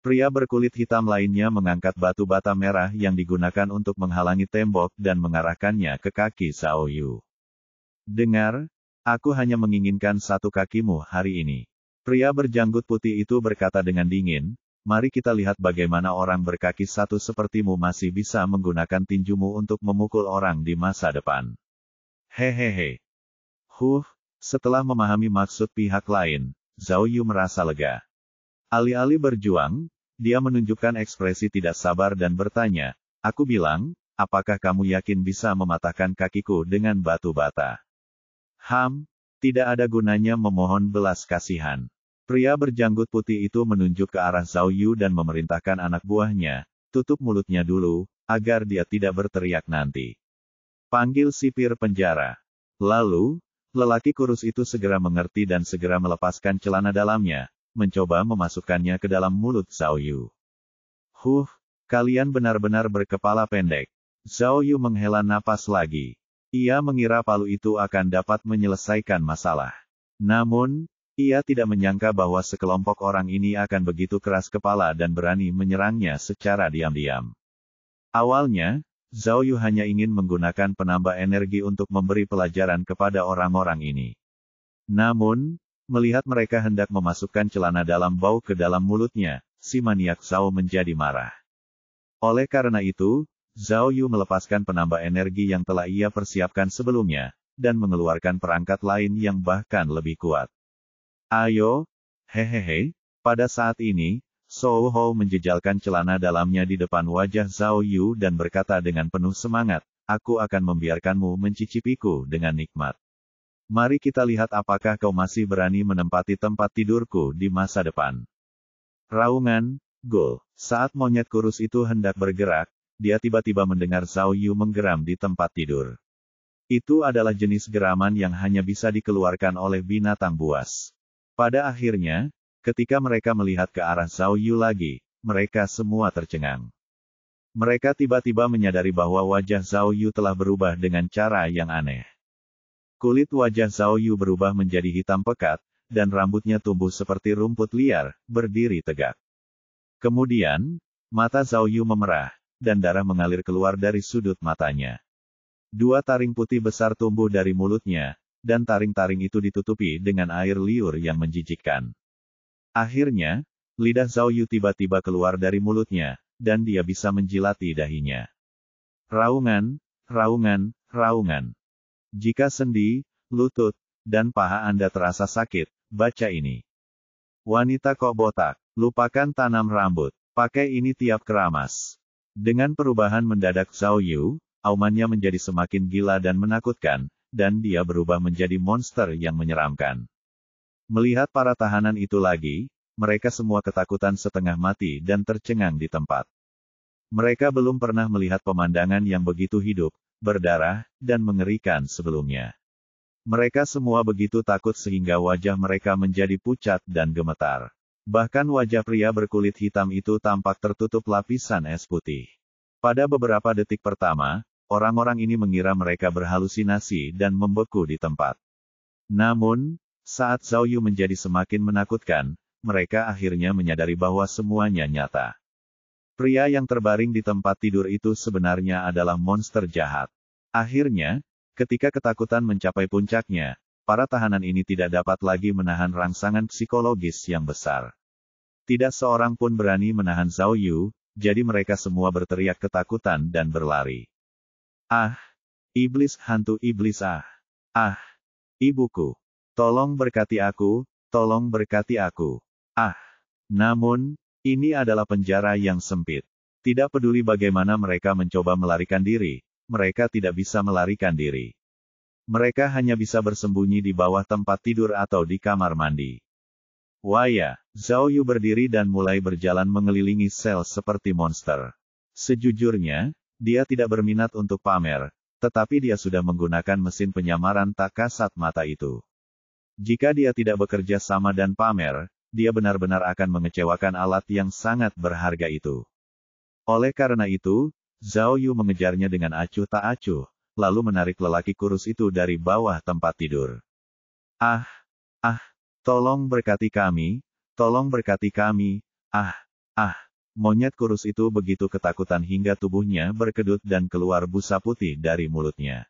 Pria berkulit hitam lainnya mengangkat batu bata merah yang digunakan untuk menghalangi tembok dan mengarahkannya ke kaki Zhao Yu. Dengar, aku hanya menginginkan satu kakimu hari ini. Pria berjanggut putih itu berkata dengan dingin, mari kita lihat bagaimana orang berkaki satu sepertimu masih bisa menggunakan tinjumu untuk memukul orang di masa depan. Hehehe. Setelah memahami maksud pihak lain, Zhao Yu merasa lega. Alih-alih berjuang, dia menunjukkan ekspresi tidak sabar dan bertanya, aku bilang, apakah kamu yakin bisa mematahkan kakiku dengan batu bata? Tidak ada gunanya memohon belas kasihan. Pria berjanggut putih itu menunjuk ke arah Zhao Yu dan memerintahkan anak buahnya, tutup mulutnya dulu, agar dia tidak berteriak nanti. Panggil sipir penjara. Lalu, lelaki kurus itu segera mengerti dan segera melepaskan celana dalamnya, mencoba memasukkannya ke dalam mulut Zhao Yu. Kalian benar-benar berkepala pendek. Zhao Yu menghela napas lagi. Ia mengira palu itu akan dapat menyelesaikan masalah. Namun, Ia tidak menyangka bahwa sekelompok orang ini akan begitu keras kepala dan berani menyerangnya secara diam-diam. Awalnya, Zhao Yu hanya ingin menggunakan penambah energi untuk memberi pelajaran kepada orang-orang ini. Namun, melihat mereka hendak memasukkan celana dalam bau ke dalam mulutnya, si maniak Zhao menjadi marah. Oleh karena itu, Zhao Yu melepaskan penambah energi yang telah ia persiapkan sebelumnya, dan mengeluarkan perangkat lain yang bahkan lebih kuat. Ayo, hehehe, pada saat ini, Zhou Hou menjejalkan celana dalamnya di depan wajah Zhao Yu dan berkata dengan penuh semangat, aku akan membiarkanmu mencicipiku dengan nikmat. Mari kita lihat apakah kau masih berani menempati tempat tidurku di masa depan. Raungan, gol. Saat monyet kurus itu hendak bergerak, dia tiba-tiba mendengar Zhao Yu menggeram di tempat tidur. Itu adalah jenis geraman yang hanya bisa dikeluarkan oleh binatang buas. Pada akhirnya, ketika mereka melihat ke arah Zhao Yu lagi, mereka semua tercengang. Mereka tiba-tiba menyadari bahwa wajah Zhao Yu telah berubah dengan cara yang aneh. Kulit wajah Zhao Yu berubah menjadi hitam pekat, dan rambutnya tumbuh seperti rumput liar, berdiri tegak. Kemudian, mata Zhao Yu memerah, dan darah mengalir keluar dari sudut matanya. 2 taring putih besar tumbuh dari mulutnya, dan taring-taring itu ditutupi dengan air liur yang menjijikkan. Akhirnya, lidah Zhao Yu tiba-tiba keluar dari mulutnya, dan dia bisa menjilati dahinya. Raungan, raungan, raungan. Jika sendi, lutut, dan paha Anda terasa sakit, baca ini. Wanita kok botak, lupakan tanam rambut, pakai ini tiap keramas. Dengan perubahan mendadak Zhao Yu, aumannya menjadi semakin gila dan menakutkan, dan dia berubah menjadi monster yang menyeramkan. Melihat para tahanan itu lagi, mereka semua ketakutan setengah mati dan tercengang di tempat. Mereka belum pernah melihat pemandangan yang begitu hidup, berdarah, dan mengerikan sebelumnya. Mereka semua begitu takut sehingga wajah mereka menjadi pucat dan gemetar. Bahkan wajah pria berkulit hitam itu tampak tertutup lapisan es putih. Pada beberapa detik pertama, orang-orang ini mengira mereka berhalusinasi dan membeku di tempat. Namun, saat Zhao Yu menjadi semakin menakutkan, mereka akhirnya menyadari bahwa semuanya nyata. Pria yang terbaring di tempat tidur itu sebenarnya adalah monster jahat. Akhirnya, ketika ketakutan mencapai puncaknya, para tahanan ini tidak dapat lagi menahan rangsangan psikologis yang besar. Tidak seorang pun berani menahan Zhao Yu, jadi mereka semua berteriak ketakutan dan berlari. Ah! Iblis hantu iblis ah! Ah! Ibuku! Tolong berkati aku, tolong berkati aku! Ah! Namun, ini adalah penjara yang sempit. Tidak peduli bagaimana mereka mencoba melarikan diri, mereka tidak bisa melarikan diri. Mereka hanya bisa bersembunyi di bawah tempat tidur atau di kamar mandi. Waya, Zhao Yu berdiri dan mulai berjalan mengelilingi sel seperti monster. Sejujurnya, dia tidak berminat untuk pamer, tetapi dia sudah menggunakan mesin penyamaran tak kasat mata itu. Jika dia tidak bekerja sama dan pamer, dia benar-benar akan mengecewakan alat yang sangat berharga itu. Oleh karena itu, Zhao Yu mengejarnya dengan acuh tak acuh, lalu menarik lelaki kurus itu dari bawah tempat tidur. Ah! Ah! Tolong berkati kami, tolong berkati kami, ah! Ah! Monyet kurus itu begitu ketakutan hingga tubuhnya berkedut dan keluar busa putih dari mulutnya.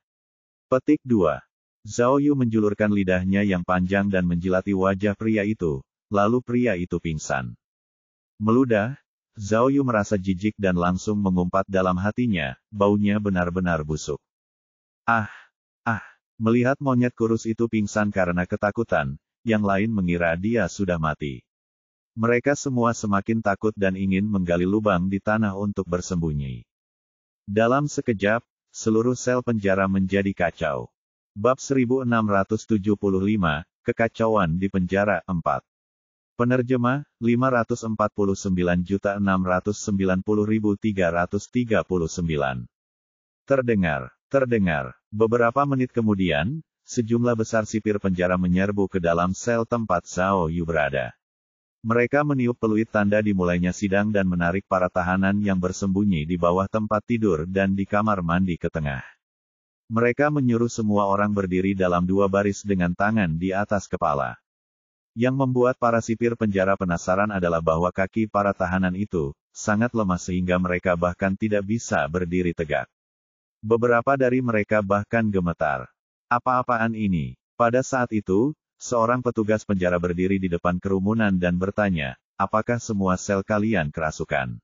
Petik 2. Zhao Yu menjulurkan lidahnya yang panjang dan menjilati wajah pria itu, lalu pria itu pingsan. Meludah, Zhao Yu merasa jijik dan langsung mengumpat dalam hatinya, baunya benar-benar busuk. Ah! Ah! Melihat monyet kurus itu pingsan karena ketakutan, yang lain mengira dia sudah mati. Mereka semua semakin takut dan ingin menggali lubang di tanah untuk bersembunyi. Dalam sekejap, seluruh sel penjara menjadi kacau. Bab 1675, Kekacauan di Penjara 4. Penerjemah, 549.690.339. Terdengar. Beberapa menit kemudian, sejumlah besar sipir penjara menyerbu ke dalam sel tempat Zhao Yu berada. Mereka meniup peluit tanda dimulainya sidang dan menarik para tahanan yang bersembunyi di bawah tempat tidur dan di kamar mandi ke tengah. Mereka menyuruh semua orang berdiri dalam 2 baris dengan tangan di atas kepala. Yang membuat para sipir penjara penasaran adalah bahwa kaki para tahanan itu sangat lemah sehingga mereka bahkan tidak bisa berdiri tegak. Beberapa dari mereka bahkan gemetar. Apa-apaan ini? Pada saat itu, seorang petugas penjara berdiri di depan kerumunan dan bertanya, apakah semua sel kalian kerasukan?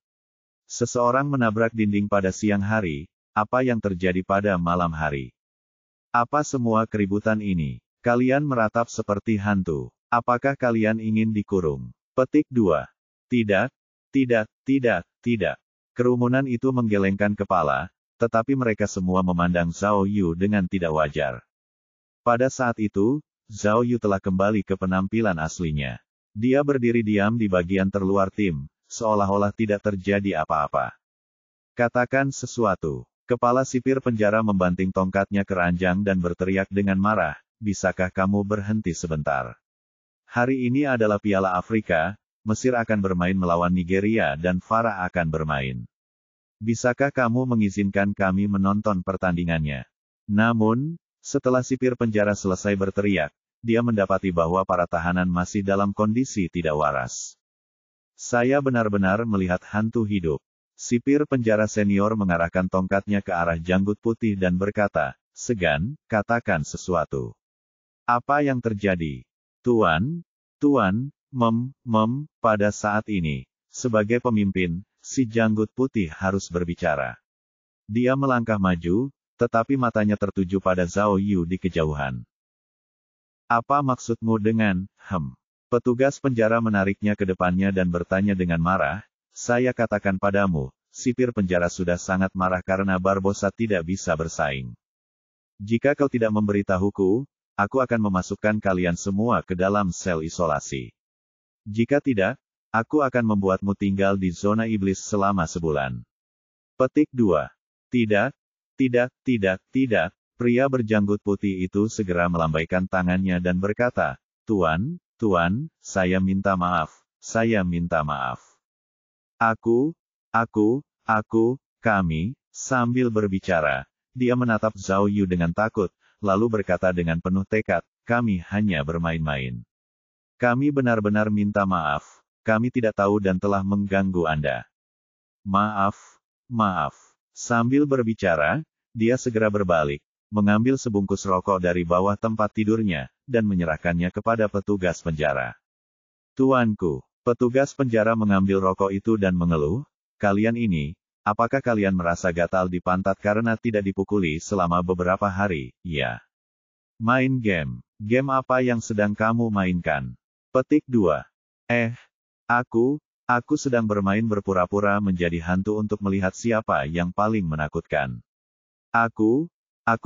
Seseorang menabrak dinding pada siang hari, apa yang terjadi pada malam hari? Apa semua keributan ini? Kalian meratap seperti hantu. Apakah kalian ingin dikurung? Petik 2. Tidak, tidak, tidak, tidak. Kerumunan itu menggelengkan kepala, tetapi mereka semua memandang Zhao Yu dengan tidak wajar. Pada saat itu, Zhao Yu telah kembali ke penampilan aslinya. Dia berdiri diam di bagian terluar tim, seolah-olah tidak terjadi apa-apa. Katakan sesuatu. Kepala sipir penjara membanting tongkatnya ke ranjang dan berteriak dengan marah, bisakah kamu berhenti sebentar? Hari ini adalah Piala Afrika, Mesir akan bermain melawan Nigeria dan Farah akan bermain. Bisakah kamu mengizinkan kami menonton pertandingannya? Namun, setelah sipir penjara selesai berteriak, dia mendapati bahwa para tahanan masih dalam kondisi tidak waras. Saya benar-benar melihat hantu hidup. Sipir penjara senior mengarahkan tongkatnya ke arah janggut putih dan berkata, Segan, katakan sesuatu. Apa yang terjadi? Tuan, pada saat ini, sebagai pemimpin, si janggut putih harus berbicara. Dia melangkah maju, tetapi matanya tertuju pada Zhao Yu di kejauhan. Apa maksudmu dengan, Petugas penjara menariknya ke depannya dan bertanya dengan marah, saya katakan padamu, sipir penjara sudah sangat marah karena Barbossa tidak bisa bersaing. Jika kau tidak memberitahuku, aku akan memasukkan kalian semua ke dalam sel isolasi. Jika tidak, aku akan membuatmu tinggal di zona iblis selama sebulan. Petik 2. Tidak. Pria berjanggut putih itu segera melambaikan tangannya dan berkata, Tuan, saya minta maaf. Kami, sambil berbicara, dia menatap Zhao Yu dengan takut, lalu berkata dengan penuh tekad, kami hanya bermain-main. Kami benar-benar minta maaf, kami tidak tahu dan telah mengganggu Anda. Maaf. Sambil berbicara, dia segera berbalik, mengambil sebungkus rokok dari bawah tempat tidurnya, dan menyerahkannya kepada petugas penjara. Tuanku, petugas penjara mengambil rokok itu dan mengeluh, kalian ini, apakah kalian merasa gatal di pantat karena tidak dipukuli selama beberapa hari? Ya. Main game. Game apa yang sedang kamu mainkan? Petik 2. Aku sedang bermain berpura-pura menjadi hantu untuk melihat siapa yang paling menakutkan. Aku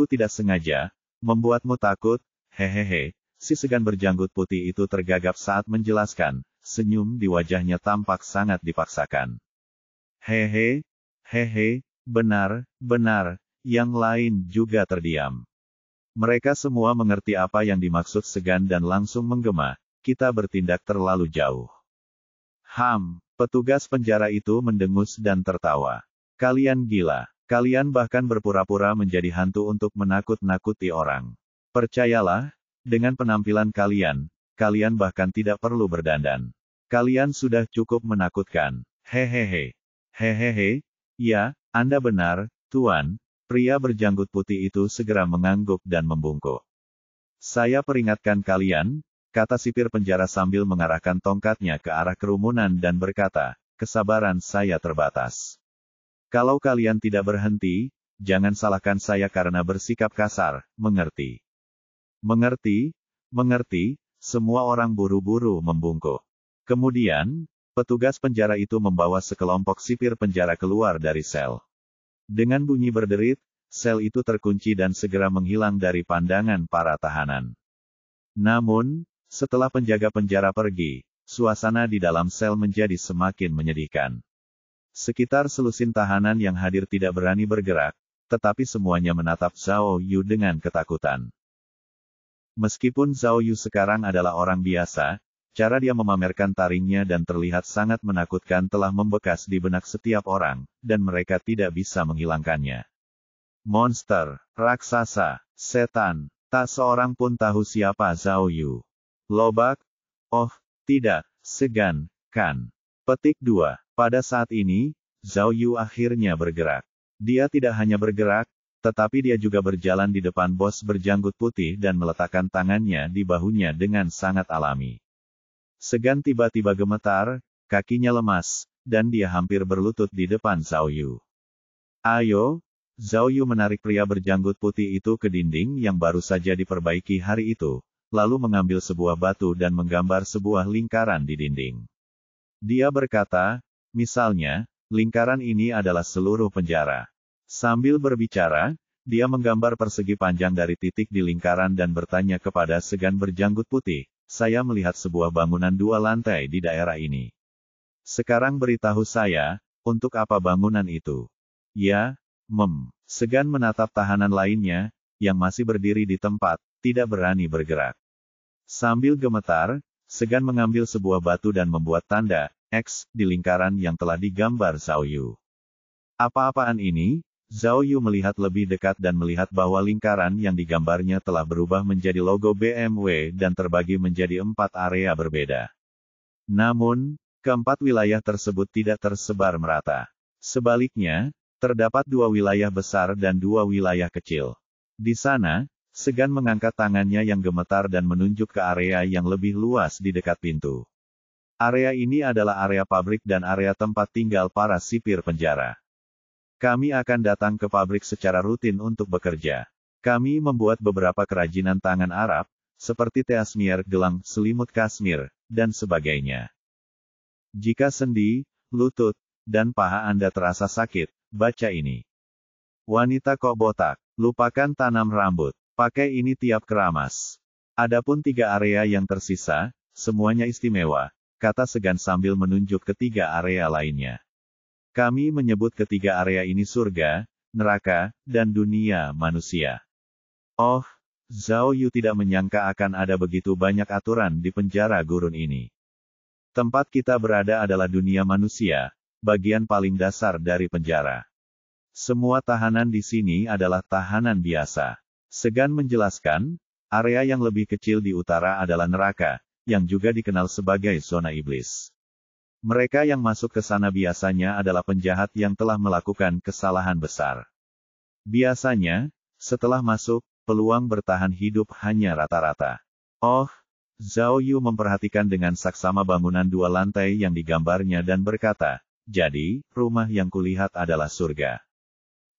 tidak sengaja membuatmu takut, hehehe. Si segan berjanggut putih itu tergagap saat menjelaskan, senyum di wajahnya tampak sangat dipaksakan. Hehe, benar, yang lain juga terdiam. Mereka semua mengerti apa yang dimaksud segan dan langsung menggema, kita bertindak terlalu jauh. Petugas penjara itu mendengus dan tertawa. Kalian gila. Kalian bahkan berpura-pura menjadi hantu untuk menakut-nakuti orang. Percayalah, dengan penampilan kalian bahkan tidak perlu berdandan. Kalian sudah cukup menakutkan. Hehehe, ya, Anda benar, Tuan. Pria berjanggut putih itu segera mengangguk dan membungkuk. Saya peringatkan kalian, kata sipir penjara sambil mengarahkan tongkatnya ke arah kerumunan dan berkata, kesabaran saya terbatas. Kalau kalian tidak berhenti, jangan salahkan saya karena bersikap kasar, mengerti? Mengerti, semua orang buru-buru membungkuk. Kemudian, petugas penjara itu membawa sekelompok sipir penjara keluar dari sel. Dengan bunyi berderit, sel itu terkunci dan segera menghilang dari pandangan para tahanan. Namun, setelah penjaga penjara pergi, suasana di dalam sel menjadi semakin menyedihkan. Sekitar selusin tahanan yang hadir tidak berani bergerak, tetapi semuanya menatap Zhao Yu dengan ketakutan. Meskipun Zhao Yu sekarang adalah orang biasa, cara dia memamerkan taringnya dan terlihat sangat menakutkan telah membekas di benak setiap orang, dan mereka tidak bisa menghilangkannya. Monster, raksasa, setan, tak seorang pun tahu siapa Zhao Yu. Lobak, Oh, tidak, segan, kan? Petik 2. Pada saat ini, Zhao Yu akhirnya bergerak. Dia tidak hanya bergerak, tetapi dia juga berjalan di depan bos berjanggut putih dan meletakkan tangannya di bahunya dengan sangat alami. Segan tiba-tiba gemetar, kakinya lemas, dan dia hampir berlutut di depan Zhao Yu. Ayo, Zhao Yu menarik pria berjanggut putih itu ke dinding yang baru saja diperbaiki hari itu, lalu mengambil sebuah batu dan menggambar sebuah lingkaran di dinding. Dia berkata, misalnya, lingkaran ini adalah seluruh penjara. Sambil berbicara, dia menggambar persegi panjang dari titik di lingkaran dan bertanya kepada Segan berjanggut putih, saya melihat sebuah bangunan 2 lantai di daerah ini. Sekarang beritahu saya, untuk apa bangunan itu? Ya, Segan menatap tahanan lainnya, yang masih berdiri di tempat, tidak berani bergerak. Sambil gemetar, Segan mengambil sebuah batu dan membuat tanda X di lingkaran yang telah digambar Zhao Yu. Apa-apaan ini? Zhao Yu melihat lebih dekat dan melihat bahwa lingkaran yang digambarnya telah berubah menjadi logo BMW dan terbagi menjadi 4 area berbeda. Namun, keempat wilayah tersebut tidak tersebar merata. Sebaliknya, terdapat 2 wilayah besar dan 2 wilayah kecil. Di sana, Segan mengangkat tangannya yang gemetar dan menunjuk ke area yang lebih luas di dekat pintu. Area ini adalah area pabrik dan area tempat tinggal para sipir penjara. Kami akan datang ke pabrik secara rutin untuk bekerja. Kami membuat beberapa kerajinan tangan Arab, seperti teasmir, gelang, selimut kasmir, dan sebagainya. Jika sendi, lutut, dan paha Anda terasa sakit, baca ini. Wanita kok botak, lupakan tanam rambut. Pakai ini tiap keramas. Adapun 3 area yang tersisa, semuanya istimewa, kata Segan sambil menunjuk ke 3 area lainnya. Kami menyebut ketiga area ini surga, neraka, dan dunia manusia. Oh, Zhao Yu tidak menyangka akan ada begitu banyak aturan di penjara gurun ini. Tempat kita berada adalah dunia manusia, bagian paling dasar dari penjara. Semua tahanan di sini adalah tahanan biasa. Segan menjelaskan, area yang lebih kecil di utara adalah neraka, yang juga dikenal sebagai zona iblis. Mereka yang masuk ke sana biasanya adalah penjahat yang telah melakukan kesalahan besar. Biasanya, setelah masuk, peluang bertahan hidup hanya rata-rata. Oh, Zhao Yu memperhatikan dengan saksama bangunan 2 lantai yang digambarnya dan berkata, jadi, rumah yang kulihat adalah surga.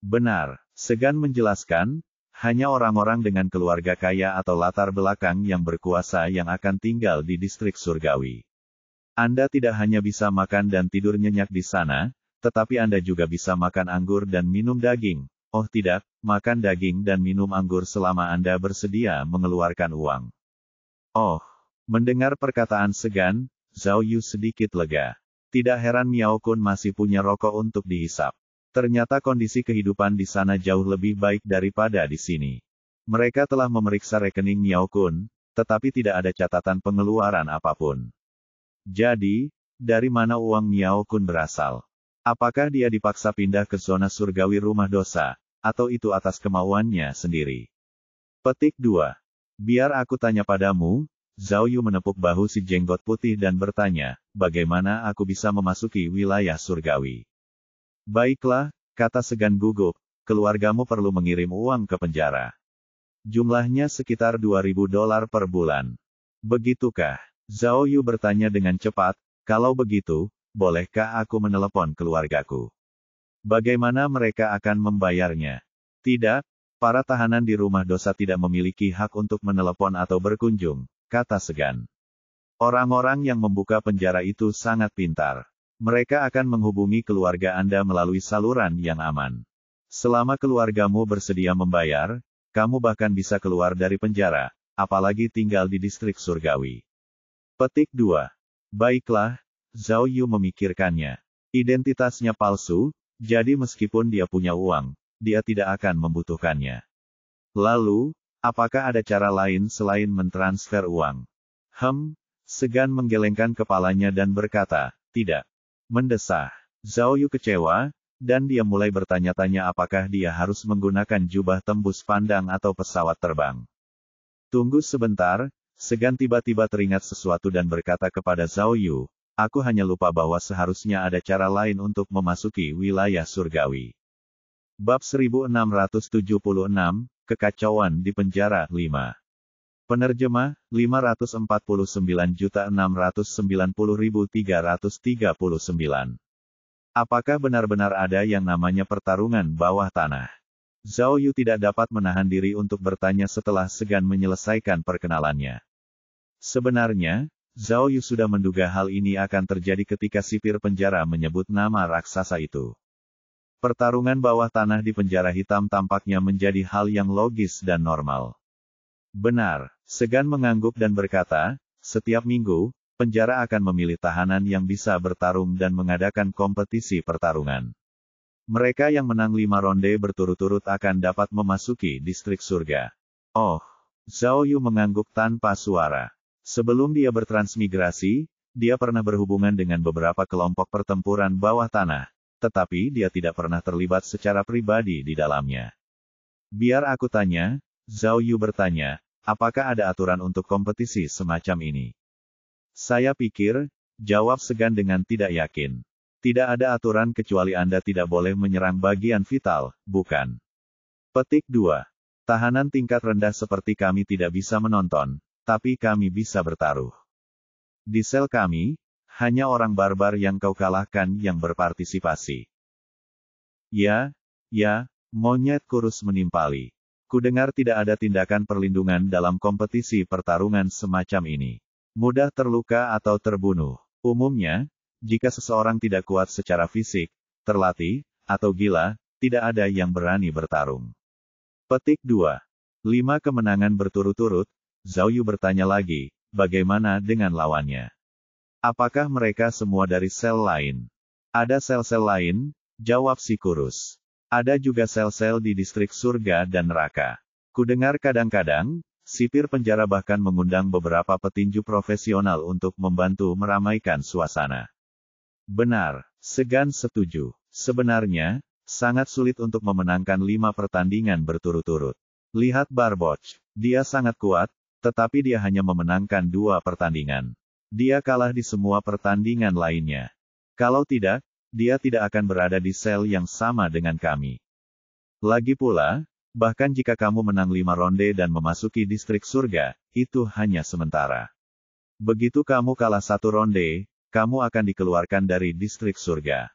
Benar, Segan menjelaskan, hanya orang-orang dengan keluarga kaya atau latar belakang yang berkuasa yang akan tinggal di distrik surgawi. Anda tidak hanya bisa makan dan tidur nyenyak di sana, tetapi Anda juga bisa makan anggur dan minum daging. Oh tidak, makan daging dan minum anggur selama Anda bersedia mengeluarkan uang. Oh, mendengar perkataan Segan, Zhao Yu sedikit lega. Tidak heran Miao Kun masih punya rokok untuk dihisap. Ternyata kondisi kehidupan di sana jauh lebih baik daripada di sini. Mereka telah memeriksa rekening Miao Kun, tetapi tidak ada catatan pengeluaran apapun. Jadi, dari mana uang Miao Kun berasal? Apakah dia dipaksa pindah ke zona surgawi rumah dosa, atau itu atas kemauannya sendiri? Petik 2. Biar aku tanya padamu, Zhao Yu menepuk bahu si jenggot putih dan bertanya, bagaimana aku bisa memasuki wilayah surgawi? Baiklah, kata Segan gugup, keluargamu perlu mengirim uang ke penjara. Jumlahnya sekitar $2.000 per bulan. Begitukah? Zhao Yu bertanya dengan cepat, kalau begitu, bolehkah aku menelepon keluargaku? Bagaimana mereka akan membayarnya? Tidak, para tahanan di rumah dosa tidak memiliki hak untuk menelepon atau berkunjung, kata Segan. Orang-orang yang membuka penjara itu sangat pintar. Mereka akan menghubungi keluarga Anda melalui saluran yang aman. Selama keluargamu bersedia membayar, kamu bahkan bisa keluar dari penjara, apalagi tinggal di distrik surgawi. Petik 2. Baiklah, Zhao Yu memikirkannya. Identitasnya palsu, jadi meskipun dia punya uang, dia tidak akan membutuhkannya. Lalu, apakah ada cara lain selain mentransfer uang? Segan menggelengkan kepalanya dan berkata, tidak. Mendesah. Zhao Yu kecewa, dan dia mulai bertanya-tanya apakah dia harus menggunakan jubah tembus pandang atau pesawat terbang. Tunggu sebentar, Segan tiba-tiba teringat sesuatu dan berkata kepada Zhao Yu, aku hanya lupa bahwa seharusnya ada cara lain untuk memasuki wilayah surgawi. Bab 1676, Kekacauan di Penjara 5. Penerjemah, 549.690.339. Apakah benar-benar ada yang namanya pertarungan bawah tanah? Zhao Yu tidak dapat menahan diri untuk bertanya setelah Segan menyelesaikan perkenalannya. Sebenarnya, Zhao Yu sudah menduga hal ini akan terjadi ketika sipir penjara menyebut nama raksasa itu. Pertarungan bawah tanah di penjara hitam tampaknya menjadi hal yang logis dan normal. Benar, Segan mengangguk dan berkata, setiap minggu, penjara akan memilih tahanan yang bisa bertarung dan mengadakan kompetisi pertarungan. Mereka yang menang 5 ronde berturut-turut akan dapat memasuki distrik surga. Oh, Zhao Yu mengangguk tanpa suara. Sebelum dia bertransmigrasi, dia pernah berhubungan dengan beberapa kelompok pertempuran bawah tanah, tetapi dia tidak pernah terlibat secara pribadi di dalamnya. Biar aku tanya, Zhao Yu bertanya, apakah ada aturan untuk kompetisi semacam ini? Saya pikir, jawab Segan dengan tidak yakin. Tidak ada aturan kecuali Anda tidak boleh menyerang bagian vital, bukan? Petik 2. Tahanan tingkat rendah seperti kami tidak bisa menonton, tapi kami bisa bertaruh. Di sel kami, hanya orang barbar yang kau kalahkan yang berpartisipasi. Ya, monyet kurus menimpali. Kudengar tidak ada tindakan perlindungan dalam kompetisi pertarungan semacam ini. Mudah terluka atau terbunuh. Umumnya, jika seseorang tidak kuat secara fisik, terlatih, atau gila, tidak ada yang berani bertarung. Petik 2. 5 kemenangan berturut-turut, Zhao Yu bertanya lagi, bagaimana dengan lawannya? Apakah mereka semua dari sel lain? Ada sel-sel lain, jawab si kurus. Ada juga sel-sel di distrik surga dan neraka. Kudengar kadang-kadang, sipir penjara bahkan mengundang beberapa petinju profesional untuk membantu meramaikan suasana. Benar, Segan setuju. Sebenarnya, sangat sulit untuk memenangkan 5 pertandingan berturut-turut. Lihat Barboch, dia sangat kuat, tetapi dia hanya memenangkan 2 pertandingan. Dia kalah di semua pertandingan lainnya. Kalau tidak, dia tidak akan berada di sel yang sama dengan kami. Lagi pula, bahkan jika kamu menang 5 ronde dan memasuki distrik surga, itu hanya sementara. Begitu kamu kalah 1 ronde, kamu akan dikeluarkan dari distrik surga.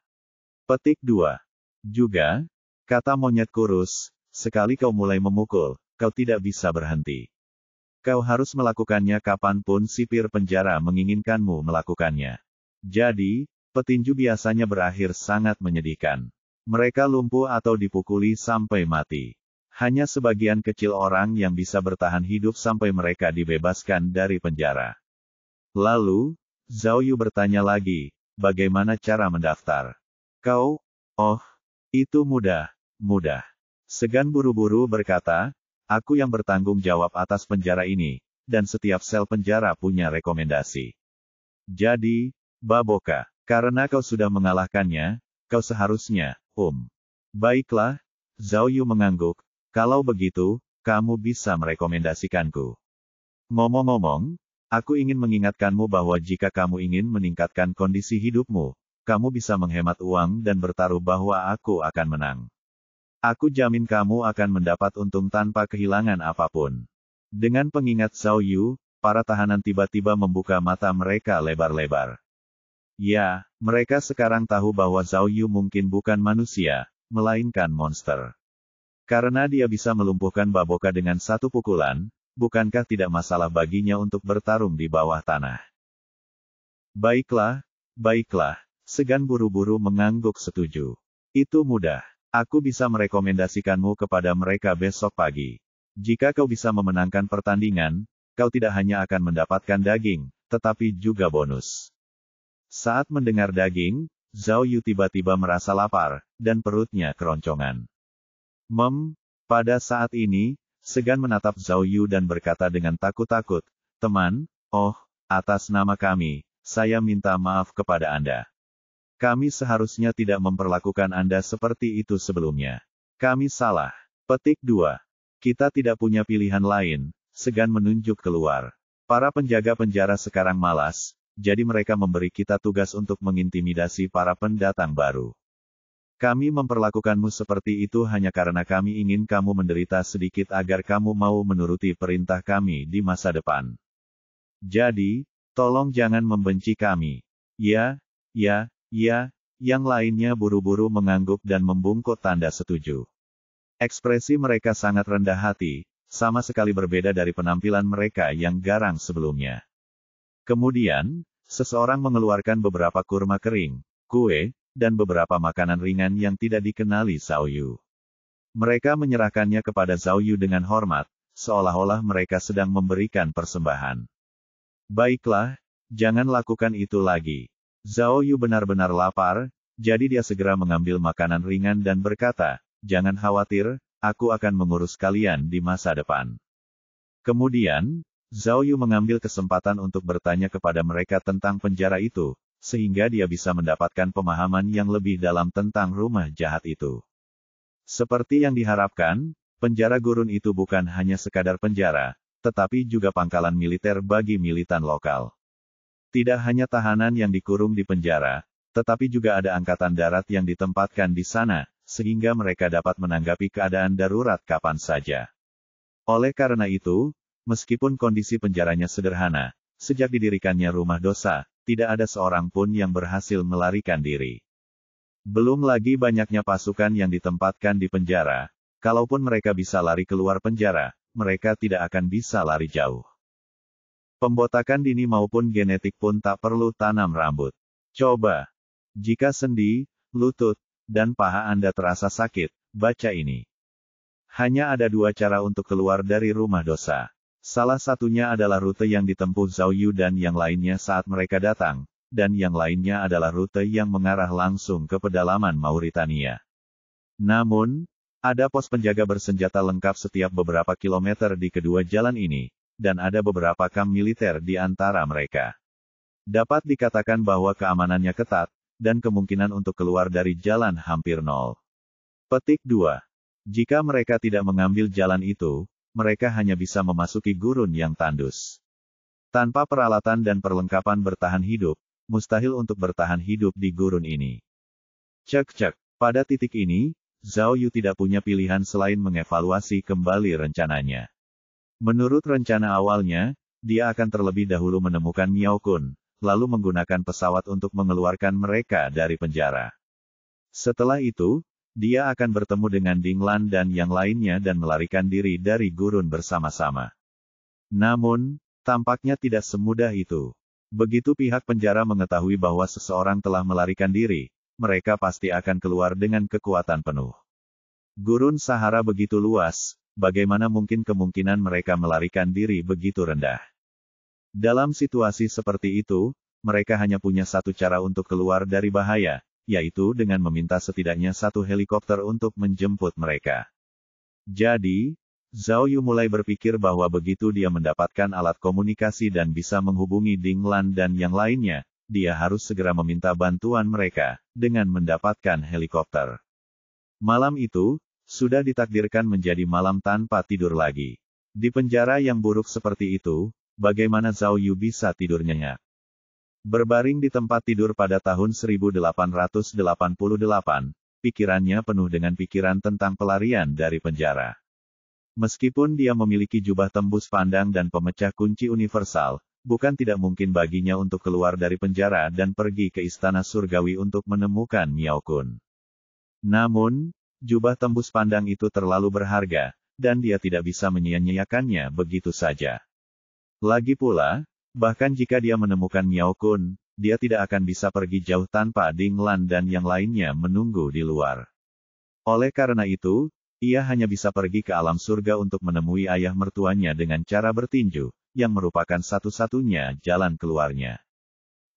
Petik 2. Juga, kata monyet kurus, sekali kau mulai memukul, kau tidak bisa berhenti. Kau harus melakukannya kapanpun sipir penjara menginginkanmu melakukannya. Jadi, petinju biasanya berakhir sangat menyedihkan. Mereka lumpuh atau dipukuli sampai mati. Hanya sebagian kecil orang yang bisa bertahan hidup sampai mereka dibebaskan dari penjara. Lalu, Zhao Yu bertanya lagi, bagaimana cara mendaftar? Kau? Oh, itu mudah. Segan buru-buru berkata, aku yang bertanggung jawab atas penjara ini, dan setiap sel penjara punya rekomendasi. Jadi, Baboka, karena kau sudah mengalahkannya, kau seharusnya, Baiklah, Zhao Yu mengangguk, kalau begitu, kamu bisa merekomendasikanku. Ngomong-ngomong, aku ingin mengingatkanmu bahwa jika kamu ingin meningkatkan kondisi hidupmu, kamu bisa menghemat uang dan bertaruh bahwa aku akan menang. Aku jamin kamu akan mendapat untung tanpa kehilangan apapun. Dengan pengingat Zhao Yu, para tahanan tiba-tiba membuka mata mereka lebar-lebar. Ya, mereka sekarang tahu bahwa Zhao Yu mungkin bukan manusia, melainkan monster. Karena dia bisa melumpuhkan Baboka dengan 1 pukulan, bukankah tidak masalah baginya untuk bertarung di bawah tanah? Baiklah, Segan buru-buru mengangguk setuju. Itu mudah. Aku bisa merekomendasikanmu kepada mereka besok pagi. Jika kau bisa memenangkan pertandingan, kau tidak hanya akan mendapatkan daging, tetapi juga bonus. Saat mendengar daging, Zhao Yu tiba-tiba merasa lapar, dan perutnya keroncongan. Pada saat ini, Segan menatap Zhao Yu dan berkata dengan takut-takut, teman, atas nama kami, saya minta maaf kepada Anda. Kami seharusnya tidak memperlakukan Anda seperti itu sebelumnya. Kami salah. Petik 2. Kita tidak punya pilihan lain, Segan menunjuk keluar. Para penjaga penjara sekarang malas, jadi mereka memberi kita tugas untuk mengintimidasi para pendatang baru. Kami memperlakukanmu seperti itu hanya karena kami ingin kamu menderita sedikit agar kamu mau menuruti perintah kami di masa depan. Jadi, tolong jangan membenci kami. Ya, ya, ya, yang lainnya buru-buru mengangguk dan membungkuk tanda setuju. Ekspresi mereka sangat rendah hati, sama sekali berbeda dari penampilan mereka yang garang sebelumnya. Kemudian, seseorang mengeluarkan beberapa kurma kering, kue, dan beberapa makanan ringan yang tidak dikenali Zhao Yu. Mereka menyerahkannya kepada Zhao Yu dengan hormat, seolah-olah mereka sedang memberikan persembahan. Baiklah, jangan lakukan itu lagi. Zhao Yu benar-benar lapar, jadi dia segera mengambil makanan ringan dan berkata, jangan khawatir, aku akan mengurus kalian di masa depan. Kemudian, Zhao Yu mengambil kesempatan untuk bertanya kepada mereka tentang penjara itu, sehingga dia bisa mendapatkan pemahaman yang lebih dalam tentang rumah jahat itu. Seperti yang diharapkan, penjara gurun itu bukan hanya sekadar penjara, tetapi juga pangkalan militer bagi militan lokal. Tidak hanya tahanan yang dikurung di penjara, tetapi juga ada angkatan darat yang ditempatkan di sana, sehingga mereka dapat menanggapi keadaan darurat kapan saja. Oleh karena itu, meskipun kondisi penjaranya sederhana, sejak didirikannya rumah dosa, tidak ada seorang pun yang berhasil melarikan diri. Belum lagi banyaknya pasukan yang ditempatkan di penjara, kalaupun mereka bisa lari keluar penjara, mereka tidak akan bisa lari jauh. Pembotakan dini maupun genetik pun tak perlu tanam rambut. Coba. Jika sendi, lutut, dan paha Anda terasa sakit, baca ini. Hanya ada dua cara untuk keluar dari rumah dosa. Salah satunya adalah rute yang ditempuh Zhao Yu dan yang lainnya saat mereka datang, dan yang lainnya adalah rute yang mengarah langsung ke pedalaman Mauritania. Namun, ada pos penjaga bersenjata lengkap setiap beberapa kilometer di kedua jalan ini, dan ada beberapa kamp militer di antara mereka. Dapat dikatakan bahwa keamanannya ketat, dan kemungkinan untuk keluar dari jalan hampir nol. Petik 2. Jika mereka tidak mengambil jalan itu, mereka hanya bisa memasuki gurun yang tandus. Tanpa peralatan dan perlengkapan bertahan hidup, mustahil untuk bertahan hidup di gurun ini. Cek. Pada titik ini, Zhao Yu tidak punya pilihan selain mengevaluasi kembali rencananya. Menurut rencana awalnya, dia akan terlebih dahulu menemukan Miao Kun, lalu menggunakan pesawat untuk mengeluarkan mereka dari penjara. Setelah itu, dia akan bertemu dengan Ding Lan dan yang lainnya dan melarikan diri dari gurun bersama-sama. Namun, tampaknya tidak semudah itu. Begitu pihak penjara mengetahui bahwa seseorang telah melarikan diri, mereka pasti akan keluar dengan kekuatan penuh. Gurun Sahara begitu luas, bagaimana mungkin kemungkinan mereka melarikan diri begitu rendah? Dalam situasi seperti itu, mereka hanya punya satu cara untuk keluar dari bahaya, yaitu dengan meminta setidaknya satu helikopter untuk menjemput mereka. Jadi, Zhao Yu mulai berpikir bahwa begitu dia mendapatkan alat komunikasi dan bisa menghubungi Ding Lan dan yang lainnya, dia harus segera meminta bantuan mereka, dengan mendapatkan helikopter. Malam itu, sudah ditakdirkan menjadi malam tanpa tidur lagi. Di penjara yang buruk seperti itu, bagaimana Zhao Yu bisa tidur nyenyak? Berbaring di tempat tidur pada tahun 1888, pikirannya penuh dengan pikiran tentang pelarian dari penjara. Meskipun dia memiliki jubah tembus pandang dan pemecah kunci universal, bukan tidak mungkin baginya untuk keluar dari penjara dan pergi ke istana surgawi untuk menemukan Miao Kun. Namun, jubah tembus pandang itu terlalu berharga, dan dia tidak bisa menyia-nyiakannya begitu saja. Lagi pula, bahkan jika dia menemukan Miao Kun, dia tidak akan bisa pergi jauh tanpa Ding Lan dan yang lainnya menunggu di luar. Oleh karena itu, ia hanya bisa pergi ke alam surga untuk menemui ayah mertuanya dengan cara bertinju, yang merupakan satu-satunya jalan keluarnya.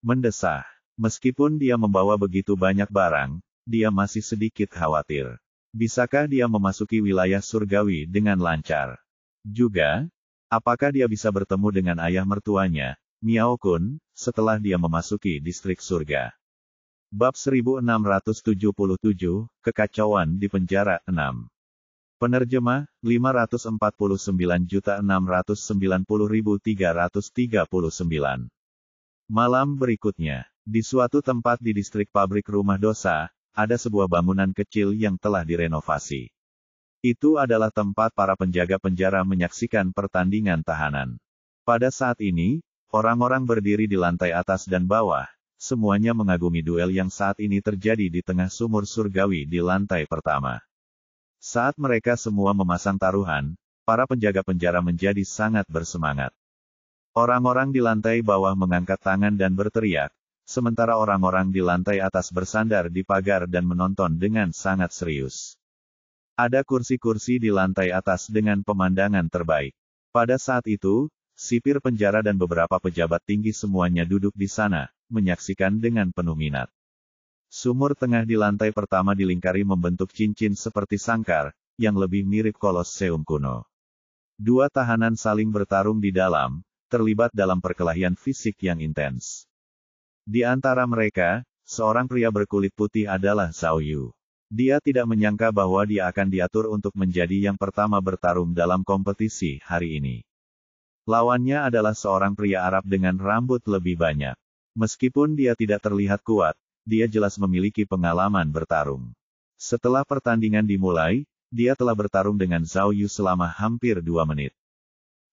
Mendesah. Meskipun dia membawa begitu banyak barang, dia masih sedikit khawatir. Bisakah dia memasuki wilayah surgawi dengan lancar? Juga, apakah dia bisa bertemu dengan ayah mertuanya, Miao Kun, setelah dia memasuki distrik surga? Bab 1677, Kekacauan di Penjara 6. Penerjemah, 549.690.339. Malam berikutnya, di suatu tempat di distrik pabrik rumah dosa, ada sebuah bangunan kecil yang telah direnovasi. Itu adalah tempat para penjaga penjara menyaksikan pertandingan tahanan. Pada saat ini, orang-orang berdiri di lantai atas dan bawah, semuanya mengagumi duel yang saat ini terjadi di tengah sumur surgawi di lantai pertama. Saat mereka semua memasang taruhan, para penjaga penjara menjadi sangat bersemangat. Orang-orang di lantai bawah mengangkat tangan dan berteriak, sementara orang-orang di lantai atas bersandar di pagar dan menonton dengan sangat serius. Ada kursi-kursi di lantai atas dengan pemandangan terbaik. Pada saat itu, sipir penjara dan beberapa pejabat tinggi semuanya duduk di sana, menyaksikan dengan penuh minat. Sumur tengah di lantai pertama dilingkari membentuk cincin seperti sangkar, yang lebih mirip Kolosseum kuno. Dua tahanan saling bertarung di dalam, terlibat dalam perkelahian fisik yang intens. Di antara mereka, seorang pria berkulit putih adalah Zhao Yu. Dia tidak menyangka bahwa dia akan diatur untuk menjadi yang pertama bertarung dalam kompetisi hari ini. Lawannya adalah seorang pria Arab dengan rambut lebih banyak. Meskipun dia tidak terlihat kuat, dia jelas memiliki pengalaman bertarung. Setelah pertandingan dimulai, dia telah bertarung dengan Zhao Yu selama hampir 2 menit.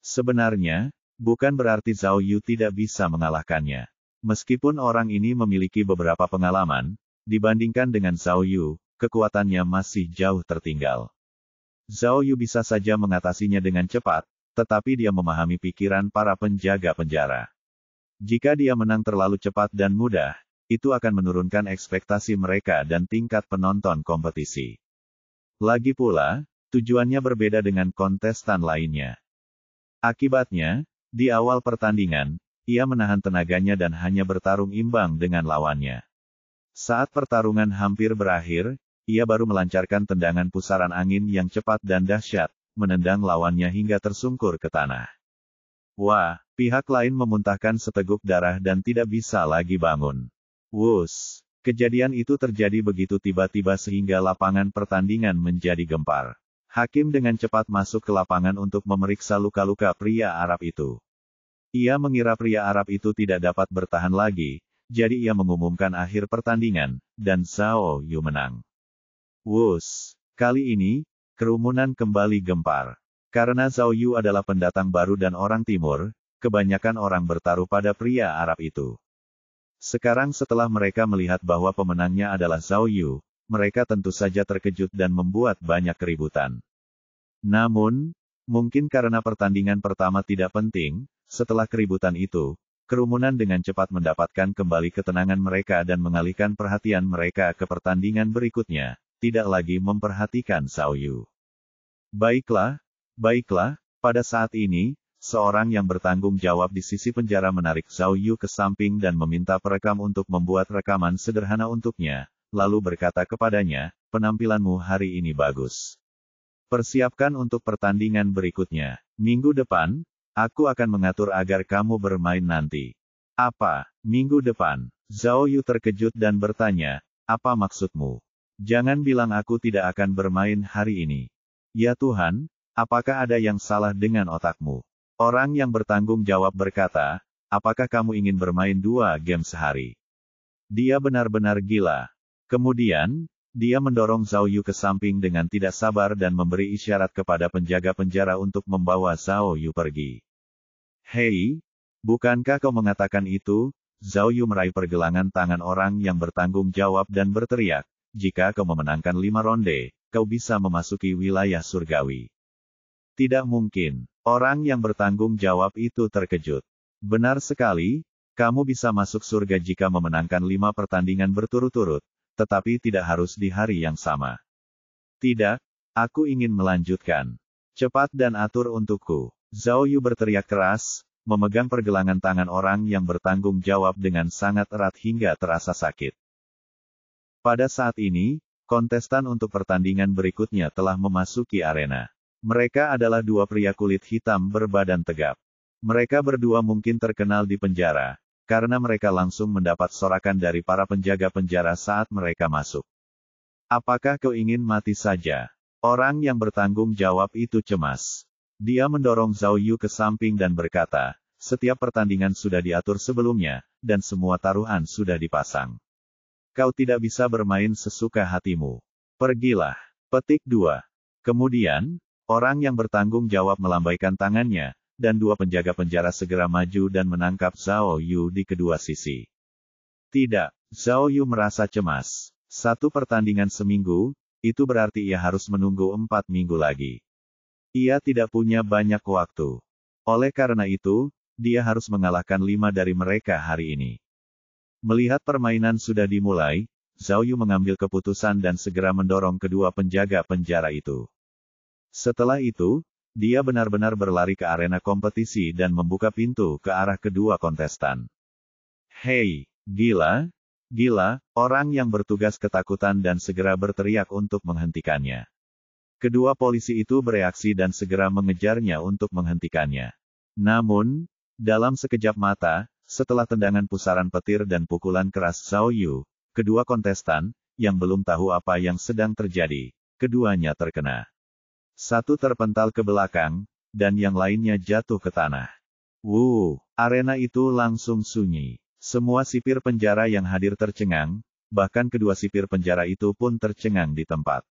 Sebenarnya, bukan berarti Zhao Yu tidak bisa mengalahkannya. Meskipun orang ini memiliki beberapa pengalaman, dibandingkan dengan Zhao Yu, kekuatannya masih jauh tertinggal. Zhao Yu bisa saja mengatasinya dengan cepat, tetapi dia memahami pikiran para penjaga penjara. Jika dia menang terlalu cepat dan mudah, itu akan menurunkan ekspektasi mereka dan tingkat penonton kompetisi. Lagi pula, tujuannya berbeda dengan kontestan lainnya. Akibatnya, di awal pertandingan, ia menahan tenaganya dan hanya bertarung imbang dengan lawannya. Saat pertarungan hampir berakhir, ia baru melancarkan tendangan pusaran angin yang cepat dan dahsyat, menendang lawannya hingga tersungkur ke tanah. Wah, pihak lain memuntahkan seteguk darah dan tidak bisa lagi bangun. Wus, kejadian itu terjadi begitu tiba-tiba sehingga lapangan pertandingan menjadi gempar. Hakim dengan cepat masuk ke lapangan untuk memeriksa luka-luka pria Arab itu. Ia mengira pria Arab itu tidak dapat bertahan lagi, jadi ia mengumumkan akhir pertandingan, dan Zhao Yu menang. Wus, kali ini, kerumunan kembali gempar. Karena Zhao Yu adalah pendatang baru dan orang timur, kebanyakan orang bertaruh pada pria Arab itu. Sekarang setelah mereka melihat bahwa pemenangnya adalah Zhao Yu, mereka tentu saja terkejut dan membuat banyak keributan. Namun, mungkin karena pertandingan pertama tidak penting, setelah keributan itu, kerumunan dengan cepat mendapatkan kembali ketenangan mereka dan mengalihkan perhatian mereka ke pertandingan berikutnya, tidak lagi memperhatikan Zhao Yu. Baiklah, pada saat ini, seorang yang bertanggung jawab di sisi penjara menarik Zhao Yu ke samping dan meminta perekam untuk membuat rekaman sederhana untuknya, lalu berkata kepadanya, penampilanmu hari ini bagus. Persiapkan untuk pertandingan berikutnya. Minggu depan, aku akan mengatur agar kamu bermain nanti. Apa, minggu depan? Zhao Yu terkejut dan bertanya, apa maksudmu? Jangan bilang aku tidak akan bermain hari ini. Ya Tuhan, apakah ada yang salah dengan otakmu? Orang yang bertanggung jawab berkata, apakah kamu ingin bermain 2 game sehari? Dia benar-benar gila. Kemudian, dia mendorong Zhao Yu ke samping dengan tidak sabar dan memberi isyarat kepada penjaga penjara untuk membawa Zhao Yu pergi. Hei, bukankah kau mengatakan itu? Zhao Yu meraih pergelangan tangan orang yang bertanggung jawab dan berteriak, jika kau memenangkan 5 ronde, kau bisa memasuki wilayah surgawi. Tidak mungkin. Orang yang bertanggung jawab itu terkejut. Benar sekali, kamu bisa masuk surga jika memenangkan 5 pertandingan berturut-turut, tetapi tidak harus di hari yang sama. Tidak, aku ingin melanjutkan. Cepat dan atur untukku. Zhao Yu berteriak keras, memegang pergelangan tangan orang yang bertanggung jawab dengan sangat erat hingga terasa sakit. Pada saat ini, kontestan untuk pertandingan berikutnya telah memasuki arena. Mereka adalah 2 pria kulit hitam berbadan tegap. Mereka berdua mungkin terkenal di penjara, karena mereka langsung mendapat sorakan dari para penjaga penjara saat mereka masuk. Apakah kau ingin mati saja? Orang yang bertanggung jawab itu cemas. Dia mendorong Zhao Yu ke samping dan berkata, setiap pertandingan sudah diatur sebelumnya, dan semua taruhan sudah dipasang. Kau tidak bisa bermain sesuka hatimu. Pergilah. Petik 2. Kemudian, orang yang bertanggung jawab melambaikan tangannya, dan dua penjaga penjara segera maju dan menangkap Zhao Yu di kedua sisi. Tidak, Zhao Yu merasa cemas. Satu pertandingan seminggu, itu berarti ia harus menunggu 4 minggu lagi. Ia tidak punya banyak waktu. Oleh karena itu, dia harus mengalahkan 5 dari mereka hari ini. Melihat permainan sudah dimulai, Zhao Yu mengambil keputusan dan segera mendorong kedua penjaga penjara itu. Setelah itu, dia benar-benar berlari ke arena kompetisi dan membuka pintu ke arah kedua kontestan. Hei, gila! Gila! Orang yang bertugas ketakutan dan segera berteriak untuk menghentikannya. Kedua polisi itu bereaksi dan segera mengejarnya untuk menghentikannya. Namun, dalam sekejap mata, setelah tendangan pusaran petir dan pukulan keras Zhao Yu, kedua kontestan, yang belum tahu apa yang sedang terjadi, keduanya terkena. Satu terpental ke belakang, dan yang lainnya jatuh ke tanah. Arena itu langsung sunyi. Semua sipir penjara yang hadir tercengang, bahkan kedua sipir penjara itu pun tercengang di tempat.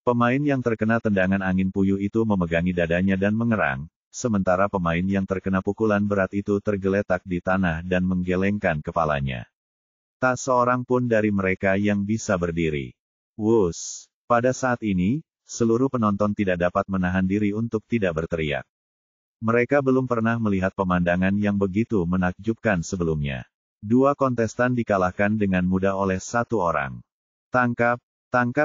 Pemain yang terkena tendangan angin puyuh itu memegangi dadanya dan mengerang, sementara pemain yang terkena pukulan berat itu tergeletak di tanah dan menggelengkan kepalanya. Tak seorang pun dari mereka yang bisa berdiri. Pada saat ini, seluruh penonton tidak dapat menahan diri untuk tidak berteriak. Mereka belum pernah melihat pemandangan yang begitu menakjubkan sebelumnya. Dua kontestan dikalahkan dengan mudah oleh satu orang. Tangkap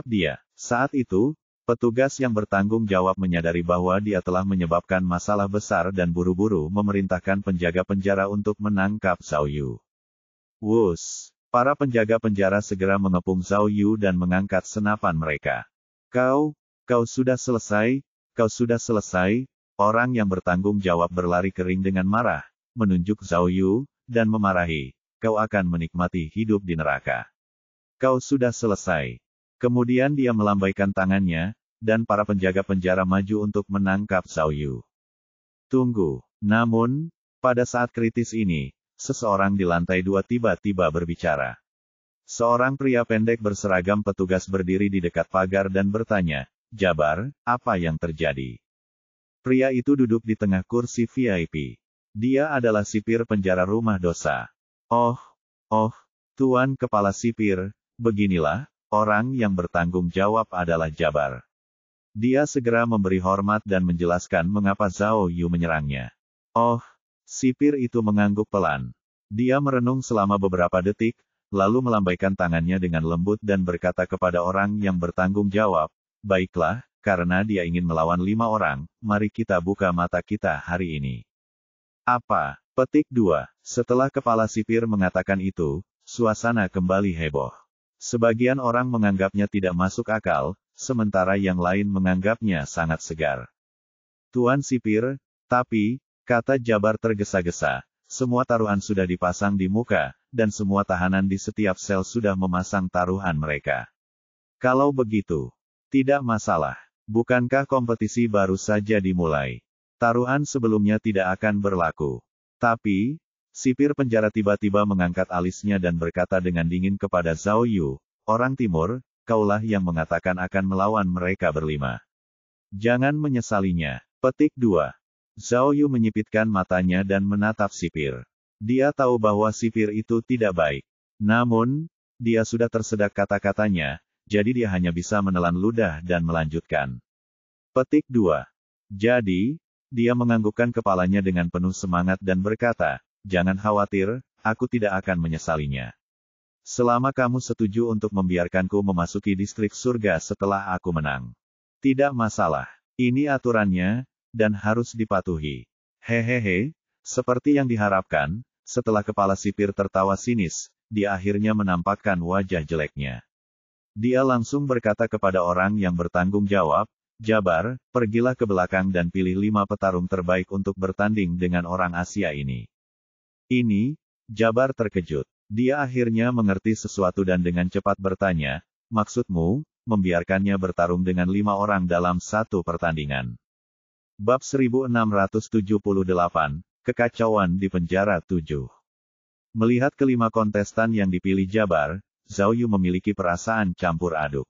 dia. Saat itu, petugas yang bertanggung jawab menyadari bahwa dia telah menyebabkan masalah besar dan buru-buru memerintahkan penjaga penjara untuk menangkap Zhao Yu. Para penjaga penjara segera mengepung Zhao Yu dan mengangkat senapan mereka. Kau sudah selesai, kau sudah selesai. Orang yang bertanggung jawab berlari kering dengan marah, menunjuk Zhao Yu, dan memarahi, kau akan menikmati hidup di neraka. Kau sudah selesai. Kemudian dia melambaikan tangannya, dan para penjaga penjara maju untuk menangkap Zhao Yu. Tunggu. Namun, pada saat kritis ini, seseorang di lantai 2 tiba-tiba berbicara. Seorang pria pendek berseragam petugas berdiri di dekat pagar dan bertanya, Jabar, apa yang terjadi? Pria itu duduk di tengah kursi VIP. Dia adalah sipir penjara rumah dosa. Tuan Kepala Sipir, beginilah, orang yang bertanggung jawab adalah Jabar. Dia segera memberi hormat dan menjelaskan mengapa Zhao Yu menyerangnya. Sipir itu mengangguk pelan. Dia merenung selama beberapa detik, lalu melambaikan tangannya dengan lembut dan berkata kepada orang yang bertanggung jawab, baiklah, karena dia ingin melawan 5 orang, mari kita buka mata kita hari ini. Apa? Petik 2. Setelah kepala sipir mengatakan itu, suasana kembali heboh. Sebagian orang menganggapnya tidak masuk akal, sementara yang lain menganggapnya sangat segar. Tuan sipir, tapi, kata Jabar tergesa-gesa, semua taruhan sudah dipasang di muka, dan semua tahanan di setiap sel sudah memasang taruhan mereka. Kalau begitu, tidak masalah. Bukankah kompetisi baru saja dimulai? Taruhan sebelumnya tidak akan berlaku. Tapi, sipir penjara tiba-tiba mengangkat alisnya dan berkata dengan dingin kepada Zhao Yu, orang timur, kaulah yang mengatakan akan melawan mereka berlima. Jangan menyesalinya. Petik 2. Zhao Yu menyipitkan matanya dan menatap sipir. Dia tahu bahwa sipir itu tidak baik. Namun, dia sudah tersedak kata-katanya, jadi dia hanya bisa menelan ludah dan melanjutkan. Petik 2. Jadi, dia menganggukkan kepalanya dengan penuh semangat dan berkata, jangan khawatir, aku tidak akan menyesalinya. Selama kamu setuju untuk membiarkanku memasuki distrik surga setelah aku menang. Tidak masalah. Ini aturannya, dan harus dipatuhi. Hehehe, seperti yang diharapkan, setelah kepala sipir tertawa sinis, dia akhirnya menampakkan wajah jeleknya. Dia langsung berkata kepada orang yang bertanggung jawab, Jabar, pergilah ke belakang dan pilih 5 petarung terbaik untuk bertanding dengan orang Asia ini. Jabar terkejut. Dia akhirnya mengerti sesuatu dan dengan cepat bertanya, maksudmu, membiarkannya bertarung dengan 5 orang dalam satu pertandingan. Bab 1678, Kekacauan di Penjara 7. Melihat kelima kontestan yang dipilih Jabar, Zhao Yu memiliki perasaan campur aduk.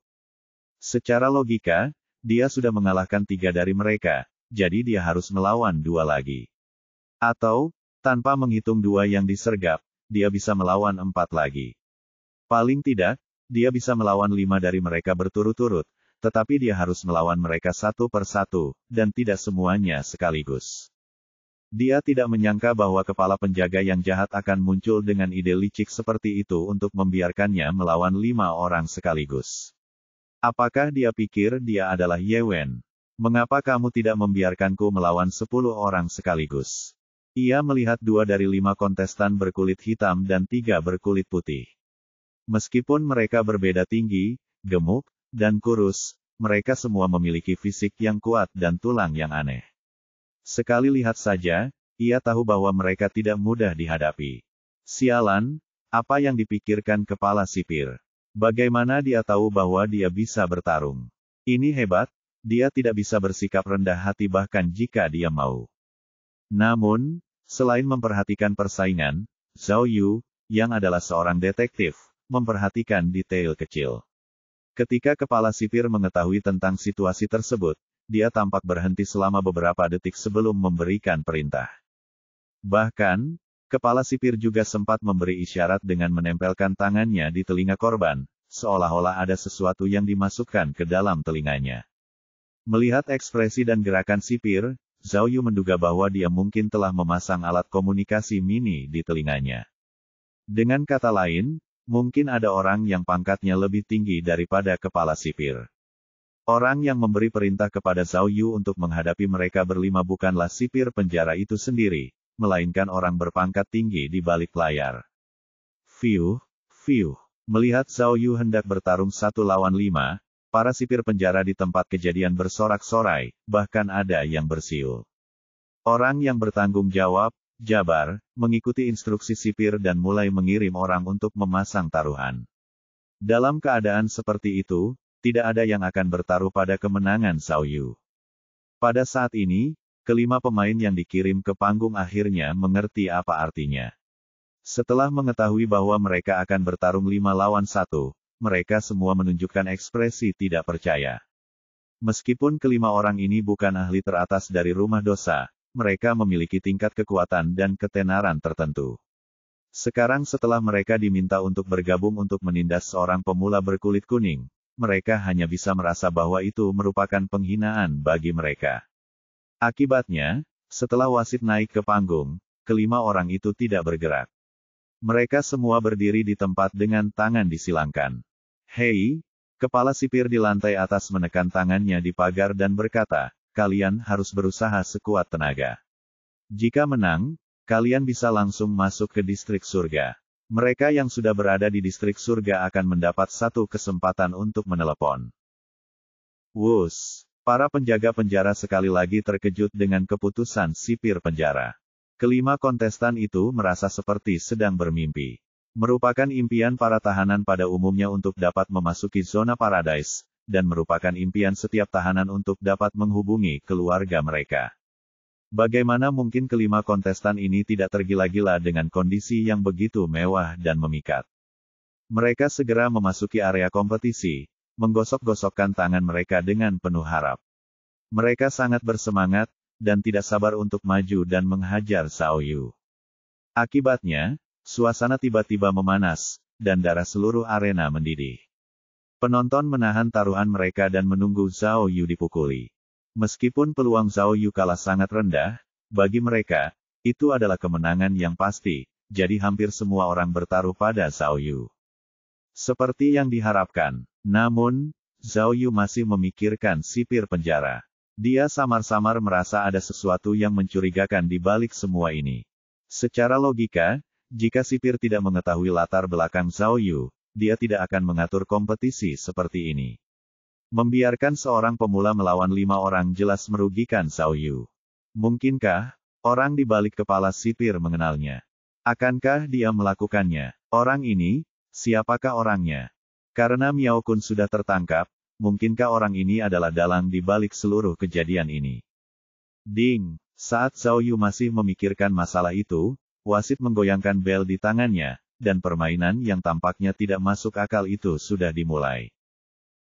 Secara logika, dia sudah mengalahkan 3 dari mereka, jadi dia harus melawan 2 lagi. Atau, tanpa menghitung 2 yang disergap, dia bisa melawan 4 lagi. Paling tidak, dia bisa melawan 5 dari mereka berturut-turut, tetapi dia harus melawan mereka satu per satu, dan tidak semuanya sekaligus. Dia tidak menyangka bahwa kepala penjaga yang jahat akan muncul dengan ide licik seperti itu untuk membiarkannya melawan 5 orang sekaligus. Apakah dia pikir dia adalah Ye Wen? Mengapa kamu tidak membiarkanku melawan 10 orang sekaligus? Ia melihat 2 dari 5 kontestan berkulit hitam dan 3 berkulit putih. Meskipun mereka berbeda tinggi, gemuk, dan kurus, mereka semua memiliki fisik yang kuat dan tulang yang aneh. Sekali lihat saja, ia tahu bahwa mereka tidak mudah dihadapi. Sialan, apa yang dipikirkan kepala sipir? Bagaimana dia tahu bahwa dia bisa bertarung? Ini hebat, dia tidak bisa bersikap rendah hati bahkan jika dia mau. Namun, selain memperhatikan persaingan, Zhao Yu, yang adalah seorang detektif, memperhatikan detail kecil. Ketika kepala sipir mengetahui tentang situasi tersebut, dia tampak berhenti selama beberapa detik sebelum memberikan perintah. Bahkan, kepala sipir juga sempat memberi isyarat dengan menempelkan tangannya di telinga korban, seolah-olah ada sesuatu yang dimasukkan ke dalam telinganya. Melihat ekspresi dan gerakan sipir, Zhao Yu menduga bahwa dia mungkin telah memasang alat komunikasi mini di telinganya. Dengan kata lain, mungkin ada orang yang pangkatnya lebih tinggi daripada kepala sipir. Orang yang memberi perintah kepada Zhao Yu untuk menghadapi mereka berlima bukanlah sipir penjara itu sendiri, melainkan orang berpangkat tinggi di balik layar. Fiuh. Melihat Zhao Yu hendak bertarung 1 lawan 5, para sipir penjara di tempat kejadian bersorak-sorai, bahkan ada yang bersiul. Orang yang bertanggung jawab, Jabar, mengikuti instruksi sipir dan mulai mengirim orang untuk memasang taruhan. Dalam keadaan seperti itu, tidak ada yang akan bertaruh pada kemenangan Zhao Yu. Pada saat ini, kelima pemain yang dikirim ke panggung akhirnya mengerti apa artinya. Setelah mengetahui bahwa mereka akan bertarung 5 lawan 1, mereka semua menunjukkan ekspresi tidak percaya. Meskipun kelima orang ini bukan ahli teratas dari rumah dosa, mereka memiliki tingkat kekuatan dan ketenaran tertentu. Sekarang setelah mereka diminta untuk bergabung untuk menindas seorang pemula berkulit kuning, mereka hanya bisa merasa bahwa itu merupakan penghinaan bagi mereka. Akibatnya, setelah wasit naik ke panggung, kelima orang itu tidak bergerak. Mereka semua berdiri di tempat dengan tangan disilangkan. Hei, kepala sipir di lantai atas menekan tangannya di pagar dan berkata, kalian harus berusaha sekuat tenaga. Jika menang, kalian bisa langsung masuk ke distrik surga. Mereka yang sudah berada di distrik surga akan mendapat 1 kesempatan untuk menelepon. Wus! Para penjaga penjara sekali lagi terkejut dengan keputusan sipir penjara. Kelima kontestan itu merasa seperti sedang bermimpi. Merupakan impian para tahanan pada umumnya untuk dapat memasuki zona paradise, dan merupakan impian setiap tahanan untuk dapat menghubungi keluarga mereka. Bagaimana mungkin kelima kontestan ini tidak tergila-gila dengan kondisi yang begitu mewah dan memikat? Mereka segera memasuki area kompetisi, menggosok-gosokkan tangan mereka dengan penuh harap. Mereka sangat bersemangat, dan tidak sabar untuk maju dan menghajar Zhao Yu. Akibatnya, suasana tiba-tiba memanas, dan darah seluruh arena mendidih. Penonton menahan taruhan mereka dan menunggu Zhao Yu dipukuli. Meskipun peluang Zhao Yu kalah sangat rendah, bagi mereka, itu adalah kemenangan yang pasti, jadi hampir semua orang bertaruh pada Zhao Yu. Seperti yang diharapkan, namun, Zhao Yu masih memikirkan sipir penjara. Dia samar-samar merasa ada sesuatu yang mencurigakan di balik semua ini. Secara logika, jika sipir tidak mengetahui latar belakang Zhao Yu, dia tidak akan mengatur kompetisi seperti ini. Membiarkan seorang pemula melawan 5 orang jelas merugikan Zhao Yu. Mungkinkah orang di balik kepala sipir mengenalnya? Akankah dia melakukannya? Orang ini, siapakah orangnya? Karena Miao Kun sudah tertangkap, mungkinkah orang ini adalah dalang di balik seluruh kejadian ini? Ding! Saat Zhao Yu masih memikirkan masalah itu, wasit menggoyangkan bel di tangannya, dan permainan yang tampaknya tidak masuk akal itu sudah dimulai.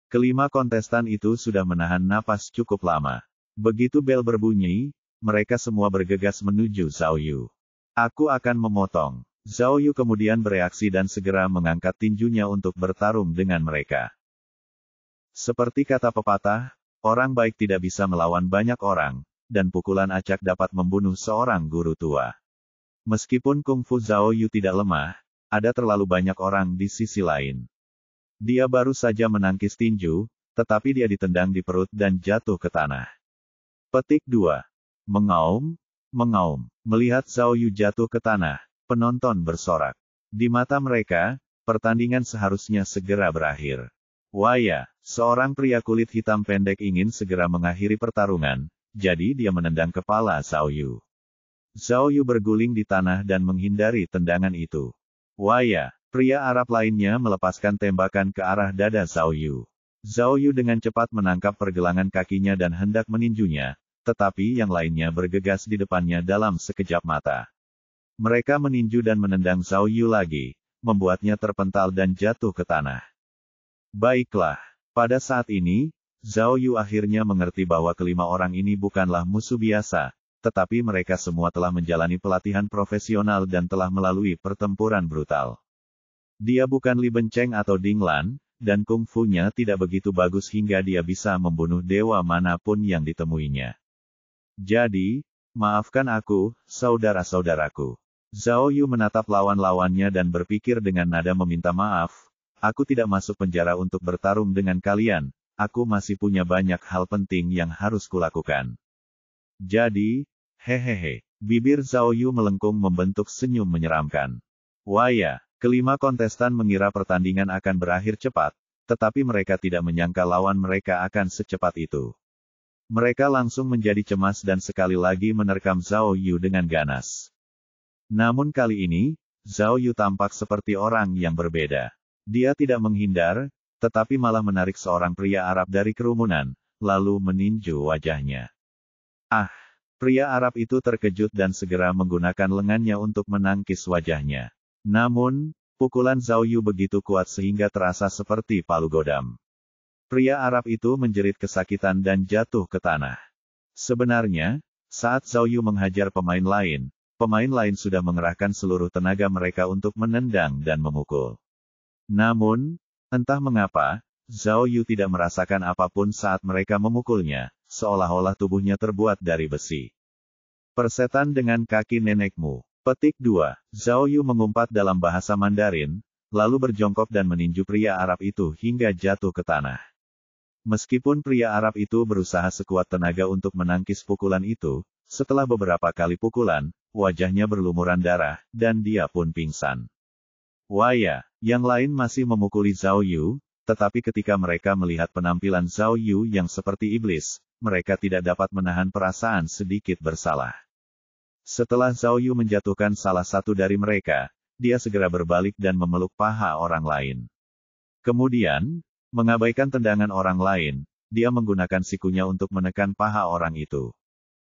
Kelima kontestan itu sudah menahan napas cukup lama. Begitu bel berbunyi, mereka semua bergegas menuju Zhao Yu. Aku akan memotong. Zhao Yu kemudian bereaksi dan segera mengangkat tinjunya untuk bertarung dengan mereka. Seperti kata pepatah, orang baik tidak bisa melawan banyak orang, dan pukulan acak dapat membunuh seorang guru tua. Meskipun kungfu Zhao Yu tidak lemah, ada terlalu banyak orang di sisi lain. Dia baru saja menangkis tinju, tetapi dia ditendang di perut dan jatuh ke tanah. Petik 2. Mengaum, mengaum. Melihat Zhao Yu jatuh ke tanah, penonton bersorak. Di mata mereka, pertandingan seharusnya segera berakhir. Waya, seorang pria kulit hitam pendek ingin segera mengakhiri pertarungan, jadi dia menendang kepala Zhao Yu. Zhao Yu berguling di tanah dan menghindari tendangan itu. Waya, pria Arab lainnya melepaskan tembakan ke arah dada Zhao Yu. Zhao Yu dengan cepat menangkap pergelangan kakinya dan hendak meninjunya, tetapi yang lainnya bergegas di depannya dalam sekejap mata. Mereka meninju dan menendang Zhao Yu lagi, membuatnya terpental dan jatuh ke tanah. Baiklah, pada saat ini, Zhao Yu akhirnya mengerti bahwa kelima orang ini bukanlah musuh biasa, tetapi mereka semua telah menjalani pelatihan profesional dan telah melalui pertempuran brutal. Dia bukan Li Benceng atau Ding Lan, dan kungfunya tidak begitu bagus hingga dia bisa membunuh dewa manapun yang ditemuinya. Jadi, maafkan aku, saudara-saudaraku. Zhao Yu menatap lawan-lawannya dan berpikir dengan nada meminta maaf, aku tidak masuk penjara untuk bertarung dengan kalian, aku masih punya banyak hal penting yang harus kulakukan. Jadi, hehehe, bibir Zhao Yu melengkung membentuk senyum menyeramkan. Waya, kelima kontestan mengira pertandingan akan berakhir cepat, tetapi mereka tidak menyangka lawan mereka akan secepat itu. Mereka langsung menjadi cemas dan sekali lagi menerkam Zhao Yu dengan ganas. Namun kali ini, Zhao Yu tampak seperti orang yang berbeda. Dia tidak menghindar, tetapi malah menarik seorang pria Arab dari kerumunan, lalu meninju wajahnya. Ah! Pria Arab itu terkejut dan segera menggunakan lengannya untuk menangkis wajahnya. Namun, pukulan Zhao Yu begitu kuat sehingga terasa seperti palu godam. Pria Arab itu menjerit kesakitan dan jatuh ke tanah. Sebenarnya, saat Zhao Yu menghajar pemain lain sudah mengerahkan seluruh tenaga mereka untuk menendang dan memukul. Namun, entah mengapa, Zhao Yu tidak merasakan apapun saat mereka memukulnya, seolah-olah tubuhnya terbuat dari besi. Persetan dengan kaki nenekmu. Petik 2. Zhao Yu mengumpat dalam bahasa Mandarin, lalu berjongkok dan meninju pria Arab itu hingga jatuh ke tanah. Meskipun pria Arab itu berusaha sekuat tenaga untuk menangkis pukulan itu, setelah beberapa kali pukulan, wajahnya berlumuran darah, dan dia pun pingsan. Waya, yang lain masih memukuli Zhao Yu, tetapi ketika mereka melihat penampilan Zhao Yu yang seperti iblis, mereka tidak dapat menahan perasaan sedikit bersalah. Setelah Zhao Yu menjatuhkan salah satu dari mereka, dia segera berbalik dan memeluk paha orang lain. Kemudian, mengabaikan tendangan orang lain, dia menggunakan sikunya untuk menekan paha orang itu.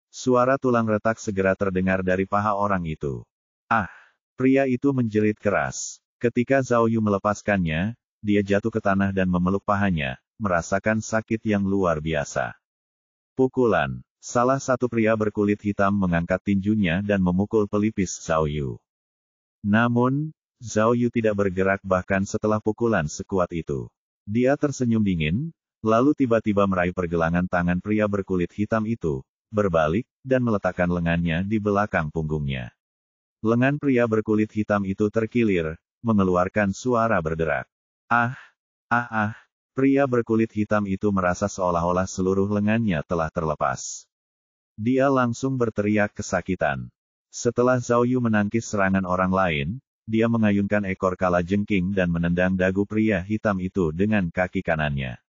Suara tulang retak segera terdengar dari paha orang itu. Ah! Pria itu menjerit keras. Ketika Zhao Yu melepaskannya, dia jatuh ke tanah dan memeluk pahanya, merasakan sakit yang luar biasa. Pukulan. Salah satu pria berkulit hitam mengangkat tinjunya dan memukul pelipis Zhao Yu. Namun, Zhao Yu tidak bergerak bahkan setelah pukulan sekuat itu. Dia tersenyum dingin, lalu tiba-tiba meraih pergelangan tangan pria berkulit hitam itu, berbalik, dan meletakkan lengannya di belakang punggungnya. Lengan pria berkulit hitam itu terkilir, mengeluarkan suara berderak. Ah! Ah! Ah! Pria berkulit hitam itu merasa seolah-olah seluruh lengannya telah terlepas. Dia langsung berteriak kesakitan. Setelah Zhao Yu menangkis serangan orang lain, dia mengayunkan ekor kalajengking dan menendang dagu pria hitam itu dengan kaki kanannya.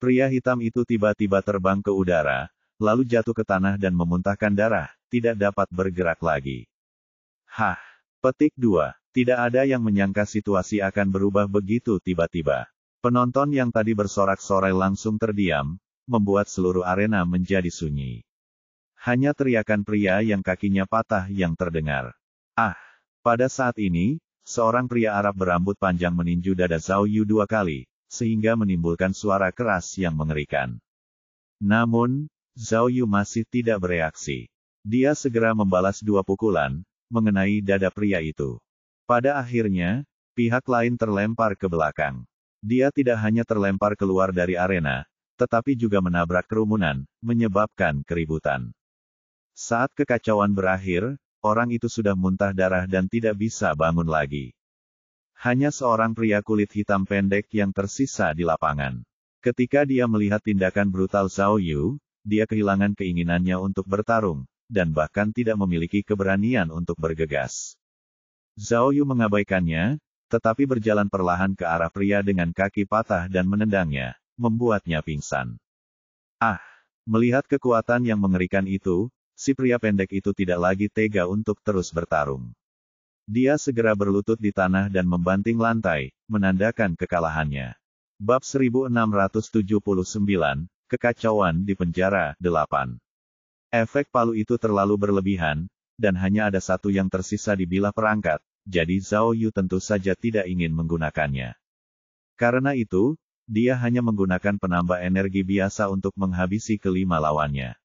Pria hitam itu tiba-tiba terbang ke udara, lalu jatuh ke tanah dan memuntahkan darah, tidak dapat bergerak lagi. Hah! Petik 2. Tidak ada yang menyangka situasi akan berubah begitu tiba-tiba. Penonton yang tadi bersorak-sorai langsung terdiam, membuat seluruh arena menjadi sunyi. Hanya teriakan pria yang kakinya patah yang terdengar. Ah! Pada saat ini, seorang pria Arab berambut panjang meninju dada Zhao Yu 2 kali, sehingga menimbulkan suara keras yang mengerikan. Namun, Zhao Yu masih tidak bereaksi. Dia segera membalas 2 pukulan, mengenai dada pria itu. Pada akhirnya, pihak lain terlempar ke belakang. Dia tidak hanya terlempar keluar dari arena, tetapi juga menabrak kerumunan, menyebabkan keributan. Saat kekacauan berakhir, orang itu sudah muntah darah dan tidak bisa bangun lagi. Hanya seorang pria kulit hitam pendek yang tersisa di lapangan. Ketika dia melihat tindakan brutal Zhao Yu, dia kehilangan keinginannya untuk bertarung, dan bahkan tidak memiliki keberanian untuk bergegas. Zhao Yu mengabaikannya, tetapi berjalan perlahan ke arah pria dengan kaki patah dan menendangnya, membuatnya pingsan. Ah! Melihat kekuatan yang mengerikan itu, si pria pendek itu tidak lagi tega untuk terus bertarung. Dia segera berlutut di tanah dan membanting lantai, menandakan kekalahannya. Bab 1679, Kekacauan di Penjara 8. Efek palu itu terlalu berlebihan, dan hanya ada satu yang tersisa di bilah perangkat, jadi Zhao Yu tentu saja tidak ingin menggunakannya. Karena itu, dia hanya menggunakan penambah energi biasa untuk menghabisi kelima lawannya.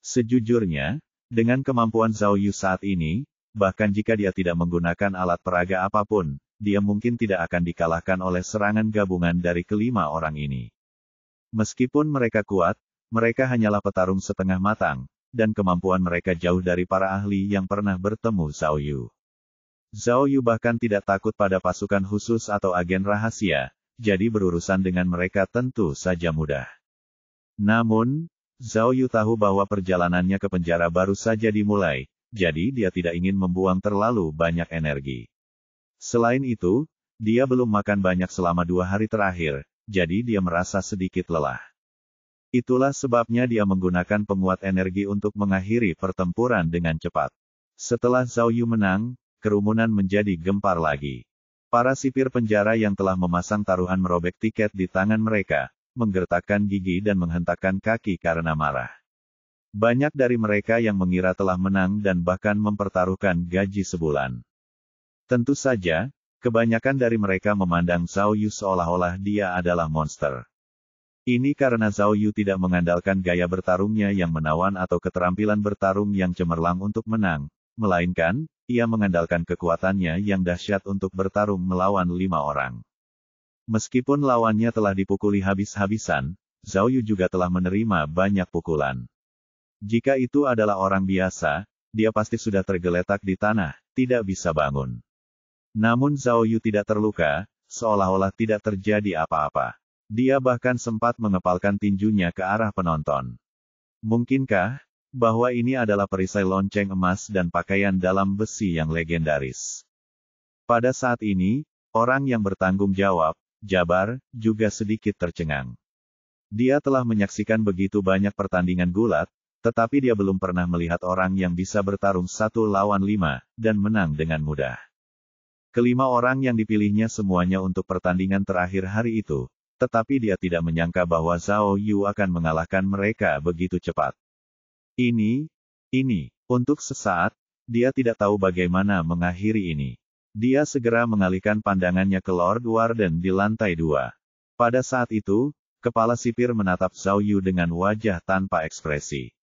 Sejujurnya, dengan kemampuan Zhao Yu saat ini, bahkan jika dia tidak menggunakan alat peraga apapun, dia mungkin tidak akan dikalahkan oleh serangan gabungan dari kelima orang ini. Meskipun mereka kuat, mereka hanyalah petarung setengah matang, dan kemampuan mereka jauh dari para ahli yang pernah bertemu Zhao Yu. Zhao Yu bahkan tidak takut pada pasukan khusus atau agen rahasia, jadi berurusan dengan mereka tentu saja mudah. Namun, Zhao Yu tahu bahwa perjalanannya ke penjara baru saja dimulai, jadi dia tidak ingin membuang terlalu banyak energi. Selain itu, dia belum makan banyak selama 2 hari terakhir, jadi dia merasa sedikit lelah. Itulah sebabnya dia menggunakan penguat energi untuk mengakhiri pertempuran dengan cepat. Setelah Zhao Yu menang, kerumunan menjadi gempar lagi. Para sipir penjara yang telah memasang taruhan merobek tiket di tangan mereka, menggertakkan gigi dan menghentakkan kaki karena marah. Banyak dari mereka yang mengira telah menang dan bahkan mempertaruhkan gaji sebulan. Tentu saja, kebanyakan dari mereka memandang Zhao Yu seolah-olah dia adalah monster. Ini karena Zhao Yu tidak mengandalkan gaya bertarungnya yang menawan atau keterampilan bertarung yang cemerlang untuk menang, melainkan, ia mengandalkan kekuatannya yang dahsyat untuk bertarung melawan 5 orang. Meskipun lawannya telah dipukuli habis-habisan, Zhao Yu juga telah menerima banyak pukulan. Jika itu adalah orang biasa, dia pasti sudah tergeletak di tanah, tidak bisa bangun. Namun Zhao Yu tidak terluka, seolah-olah tidak terjadi apa-apa. Dia bahkan sempat mengepalkan tinjunya ke arah penonton. Mungkinkah bahwa ini adalah perisai lonceng emas dan pakaian dalam besi yang legendaris? Pada saat ini, orang yang bertanggung jawab, Jabar, juga sedikit tercengang. Dia telah menyaksikan begitu banyak pertandingan gulat, tetapi dia belum pernah melihat orang yang bisa bertarung 1 lawan 5, dan menang dengan mudah. Kelima orang yang dipilihnya semuanya untuk pertandingan terakhir hari itu, tetapi dia tidak menyangka bahwa Zhao Yu akan mengalahkan mereka begitu cepat. Ini, untuk sesaat, dia tidak tahu bagaimana mengakhiri ini. Dia segera mengalihkan pandangannya ke Lord Warden di lantai 2. Pada saat itu, kepala sipir menatap Zhao Yu dengan wajah tanpa ekspresi.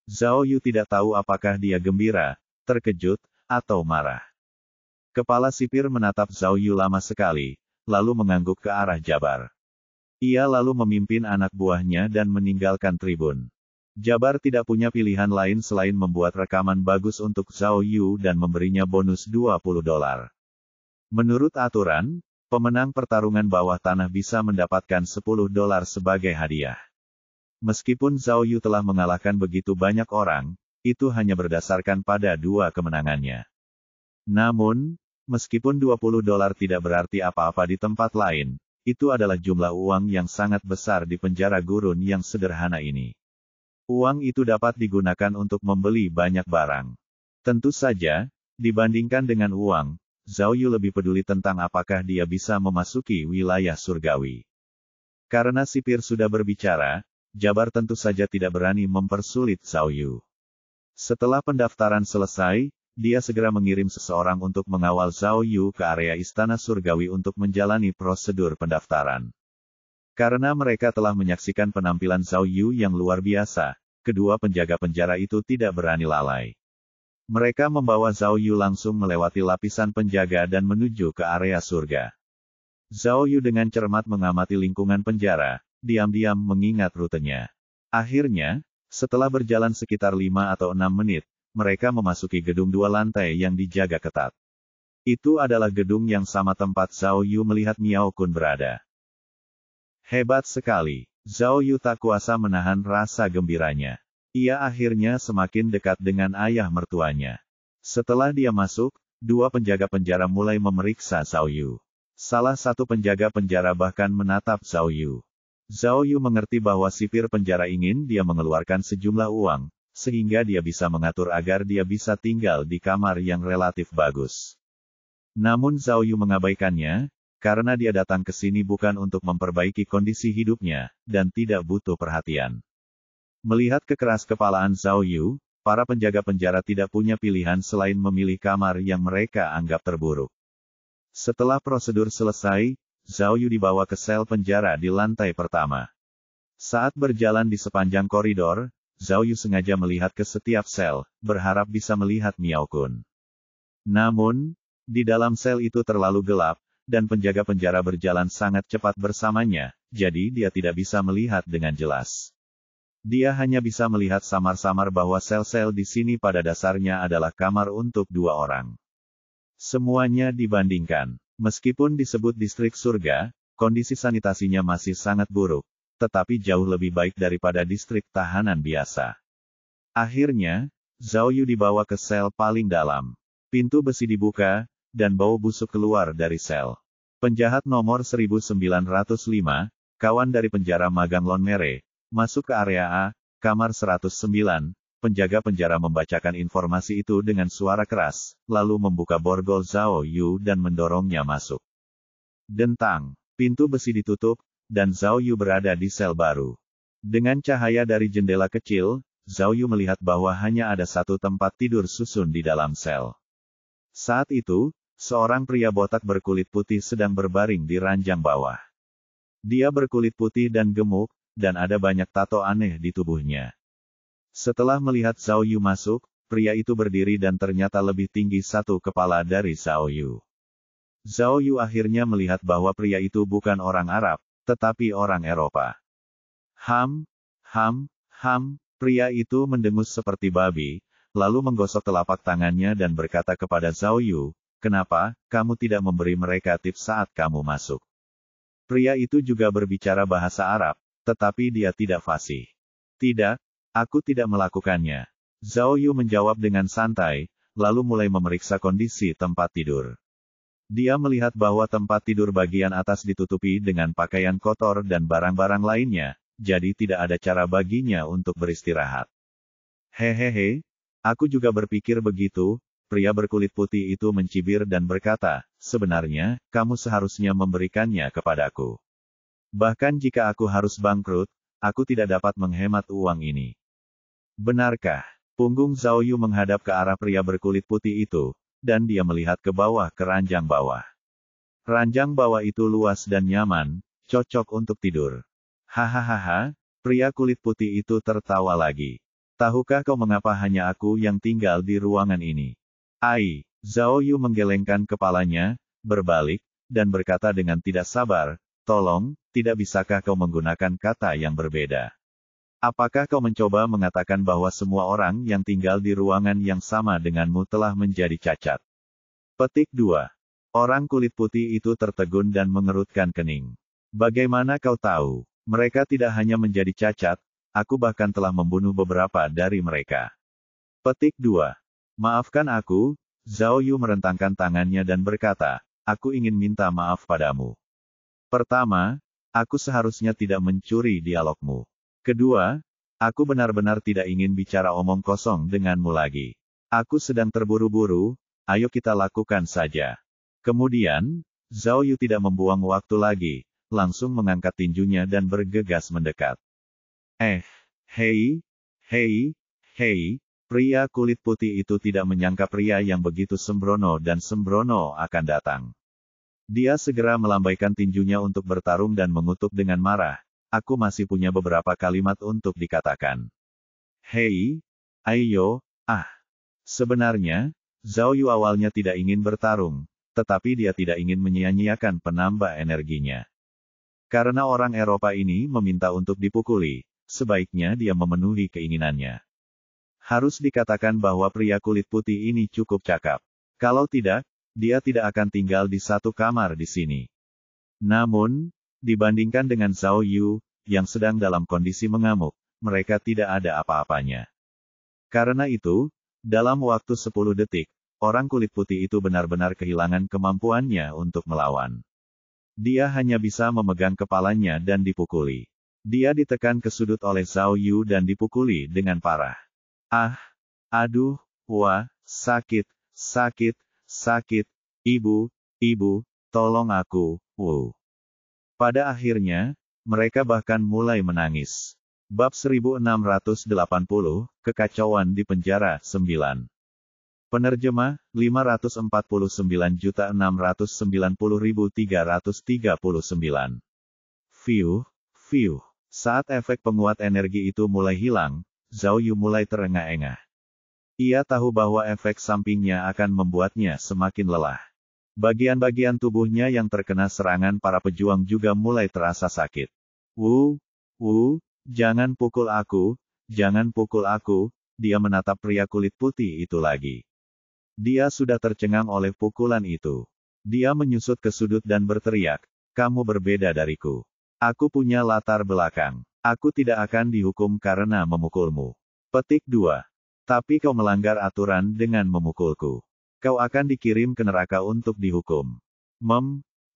Zhao Yu tidak tahu apakah dia gembira, terkejut, atau marah. Kepala sipir menatap Zhao Yu lama sekali, lalu mengangguk ke arah Jabar. Ia lalu memimpin anak buahnya dan meninggalkan tribun. Jabar tidak punya pilihan lain selain membuat rekaman bagus untuk Zhao Yu dan memberinya bonus $20. Menurut aturan, pemenang pertarungan bawah tanah bisa mendapatkan $10 sebagai hadiah. Meskipun Zhao Yu telah mengalahkan begitu banyak orang, itu hanya berdasarkan pada 2 kemenangannya. Namun, meskipun $20 tidak berarti apa-apa di tempat lain, itu adalah jumlah uang yang sangat besar di penjara gurun yang sederhana ini. Uang itu dapat digunakan untuk membeli banyak barang. Tentu saja, dibandingkan dengan uang, Zhao Yu lebih peduli tentang apakah dia bisa memasuki wilayah surgawi. Karena sipir sudah berbicara, Jabar tentu saja tidak berani mempersulit Zhao Yu. Setelah pendaftaran selesai, dia segera mengirim seseorang untuk mengawal Zhao Yu ke area Istana Surgawi untuk menjalani prosedur pendaftaran. Karena mereka telah menyaksikan penampilan Zhao Yu yang luar biasa, kedua penjaga penjara itu tidak berani lalai. Mereka membawa Zhao Yu langsung melewati lapisan penjaga dan menuju ke area surga. Zhao Yu dengan cermat mengamati lingkungan penjara, diam-diam mengingat rutenya. Akhirnya, setelah berjalan sekitar 5 atau 6 menit, mereka memasuki gedung 2 lantai yang dijaga ketat. Itu adalah gedung yang sama tempat Zhao Yu melihat Miao Kun berada. Hebat sekali. Zhao Yu tak kuasa menahan rasa gembiranya. Ia akhirnya semakin dekat dengan ayah mertuanya. Setelah dia masuk, 2 penjaga penjara mulai memeriksa Zhao Yu. Salah satu penjaga penjara bahkan menatap Zhao Yu. Zhao Yu mengerti bahwa sipir penjara ingin dia mengeluarkan sejumlah uang, sehingga dia bisa mengatur agar dia bisa tinggal di kamar yang relatif bagus. Namun Zhao Yu mengabaikannya, karena dia datang ke sini bukan untuk memperbaiki kondisi hidupnya, dan tidak butuh perhatian. Melihat kekeras-kepalaan Zhao Yu, para penjaga penjara tidak punya pilihan selain memilih kamar yang mereka anggap terburuk. Setelah prosedur selesai, Zhao Yu dibawa ke sel penjara di lantai pertama. Saat berjalan di sepanjang koridor, Zhao Yu sengaja melihat ke setiap sel, berharap bisa melihat Miao Kun. Namun, di dalam sel itu terlalu gelap, dan penjaga penjara berjalan sangat cepat bersamanya, jadi dia tidak bisa melihat dengan jelas. Dia hanya bisa melihat samar-samar bahwa sel-sel di sini pada dasarnya adalah kamar untuk 2 orang. Semuanya dibandingkan. Meskipun disebut distrik surga, kondisi sanitasinya masih sangat buruk, tetapi jauh lebih baik daripada distrik tahanan biasa. Akhirnya, Zhao Yu dibawa ke sel paling dalam. Pintu besi dibuka, dan bau busuk keluar dari sel. Penjahat nomor 1905, kawan dari penjara magang Lon Mere, masuk ke area A, kamar 109, penjaga penjara membacakan informasi itu dengan suara keras, lalu membuka borgol Zhao Yu dan mendorongnya masuk. Dentang, pintu besi ditutup, dan Zhao Yu berada di sel baru. Dengan cahaya dari jendela kecil, Zhao Yu melihat bahwa hanya ada satu tempat tidur susun di dalam sel. Saat itu, seorang pria botak berkulit putih sedang berbaring di ranjang bawah. Dia berkulit putih dan gemuk, dan ada banyak tato aneh di tubuhnya. Setelah melihat Zhao Yu masuk, pria itu berdiri dan ternyata lebih tinggi satu kepala dari Zhao Yu. Zhao Yu akhirnya melihat bahwa pria itu bukan orang Arab, tetapi orang Eropa. Pria itu mendengus seperti babi, lalu menggosok telapak tangannya dan berkata kepada Zhao Yu, "Kenapa, kamu tidak memberi mereka tips saat kamu masuk?" Pria itu juga berbicara bahasa Arab, tetapi dia tidak fasih. "Tidak, aku tidak melakukannya." Zhao Yu menjawab dengan santai, lalu mulai memeriksa kondisi tempat tidur. Dia melihat bahwa tempat tidur bagian atas ditutupi dengan pakaian kotor dan barang-barang lainnya, jadi tidak ada cara baginya untuk beristirahat. "Hehehe, aku juga berpikir begitu," pria berkulit putih itu mencibir dan berkata, "Sebenarnya, kamu seharusnya memberikannya kepadaku. Bahkan jika aku harus bangkrut, aku tidak dapat menghemat uang ini." "Benarkah?" Punggung Zhao Yu menghadap ke arah pria berkulit putih itu, dan dia melihat ke bawah ke ranjang bawah. Ranjang bawah itu luas dan nyaman, cocok untuk tidur. "Hahaha," pria kulit putih itu tertawa lagi. "Tahukah kau mengapa hanya aku yang tinggal di ruangan ini?" "Ai." Zhao Yu menggelengkan kepalanya, berbalik, dan berkata dengan tidak sabar, "Tolong, tidak bisakah kau menggunakan kata yang berbeda? Apakah kau mencoba mengatakan bahwa semua orang yang tinggal di ruangan yang sama denganmu telah menjadi cacat?" Petik 2. Orang kulit putih itu tertegun dan mengerutkan kening. "Bagaimana kau tahu? Mereka tidak hanya menjadi cacat, aku bahkan telah membunuh beberapa dari mereka." Petik 2. "Maafkan aku," Zhao Yu merentangkan tangannya dan berkata, "aku ingin minta maaf padamu. Pertama, aku seharusnya tidak mencuri dialogmu. Kedua, aku benar-benar tidak ingin bicara omong kosong denganmu lagi. Aku sedang terburu-buru, ayo kita lakukan saja." Kemudian, Zhao Yu tidak membuang waktu lagi, langsung mengangkat tinjunya dan bergegas mendekat. Hei, pria kulit putih itu tidak menyangka pria yang begitu sembrono dan sembrono akan datang. Dia segera melambaikan tinjunya untuk bertarung dan mengutuk dengan marah. Aku masih punya beberapa kalimat untuk dikatakan. Hei, ayo, Sebenarnya, Zhao Yu awalnya tidak ingin bertarung, tetapi dia tidak ingin menyia-nyiakan penambah energinya. Karena orang Eropa ini meminta untuk dipukuli, sebaiknya dia memenuhi keinginannya. Harus dikatakan bahwa pria kulit putih ini cukup cakap. Kalau tidak, dia tidak akan tinggal di satu kamar di sini. Namun, dibandingkan dengan Zhao Yu, yang sedang dalam kondisi mengamuk, mereka tidak ada apa-apanya. Karena itu, dalam waktu 10 detik, orang kulit putih itu benar-benar kehilangan kemampuannya untuk melawan. Dia hanya bisa memegang kepalanya dan dipukuli. Dia ditekan ke sudut oleh Zhao Yu dan dipukuli dengan parah. Aduh, wah, sakit, ibu, tolong aku, Pada akhirnya, mereka bahkan mulai menangis. Bab 1680, Kekacauan di Penjara 9. Penerjemah, 549.690.339. Saat efek penguat energi itu mulai hilang, Zhao Yu mulai terengah-engah. Ia tahu bahwa efek sampingnya akan membuatnya semakin lelah. Bagian-bagian tubuhnya yang terkena serangan para pejuang juga mulai terasa sakit. Jangan pukul aku, dia menatap pria kulit putih itu lagi. Dia sudah tercengang oleh pukulan itu. Dia menyusut ke sudut dan berteriak, kamu berbeda dariku. Aku punya latar belakang. Aku tidak akan dihukum karena memukulmu. Petik 2. Tapi kau melanggar aturan dengan memukulku. Kau akan dikirim ke neraka untuk dihukum.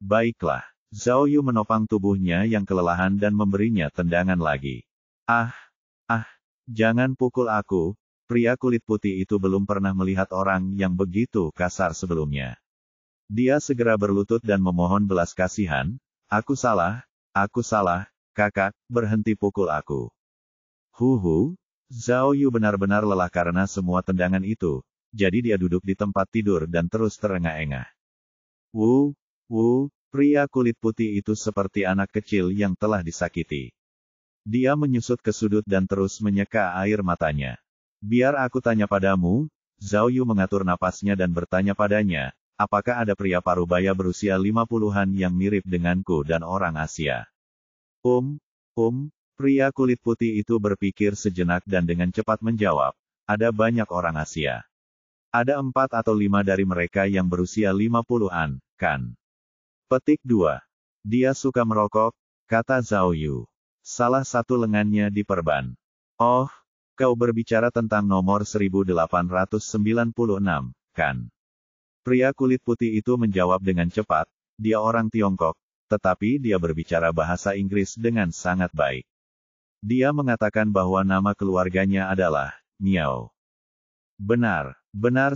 Baiklah. Zhao Yu menopang tubuhnya yang kelelahan dan memberinya tendangan lagi. Jangan pukul aku. Pria kulit putih itu belum pernah melihat orang yang begitu kasar sebelumnya. Dia segera berlutut dan memohon belas kasihan. Aku salah, kakak, berhenti pukul aku. Zhao Yu benar-benar lelah karena semua tendangan itu, jadi dia duduk di tempat tidur dan terus terengah-engah. Pria kulit putih itu seperti anak kecil yang telah disakiti. Dia menyusut ke sudut dan terus menyeka air matanya. Biar aku tanya padamu, Zhao Yu mengatur napasnya dan bertanya padanya, apakah ada pria parubaya berusia 50-an yang mirip denganku dan orang Asia? Pria kulit putih itu berpikir sejenak dan dengan cepat menjawab, ada banyak orang Asia. Ada 4 atau 5 dari mereka yang berusia 50-an, kan? Petik 2. Dia suka merokok, kata Zhao Yu. Salah satu lengannya diperban. Oh, kau berbicara tentang nomor 1896, kan? Pria kulit putih itu menjawab dengan cepat, dia orang Tiongkok, tetapi dia berbicara bahasa Inggris dengan sangat baik. Dia mengatakan bahwa nama keluarganya adalah Miao. Benar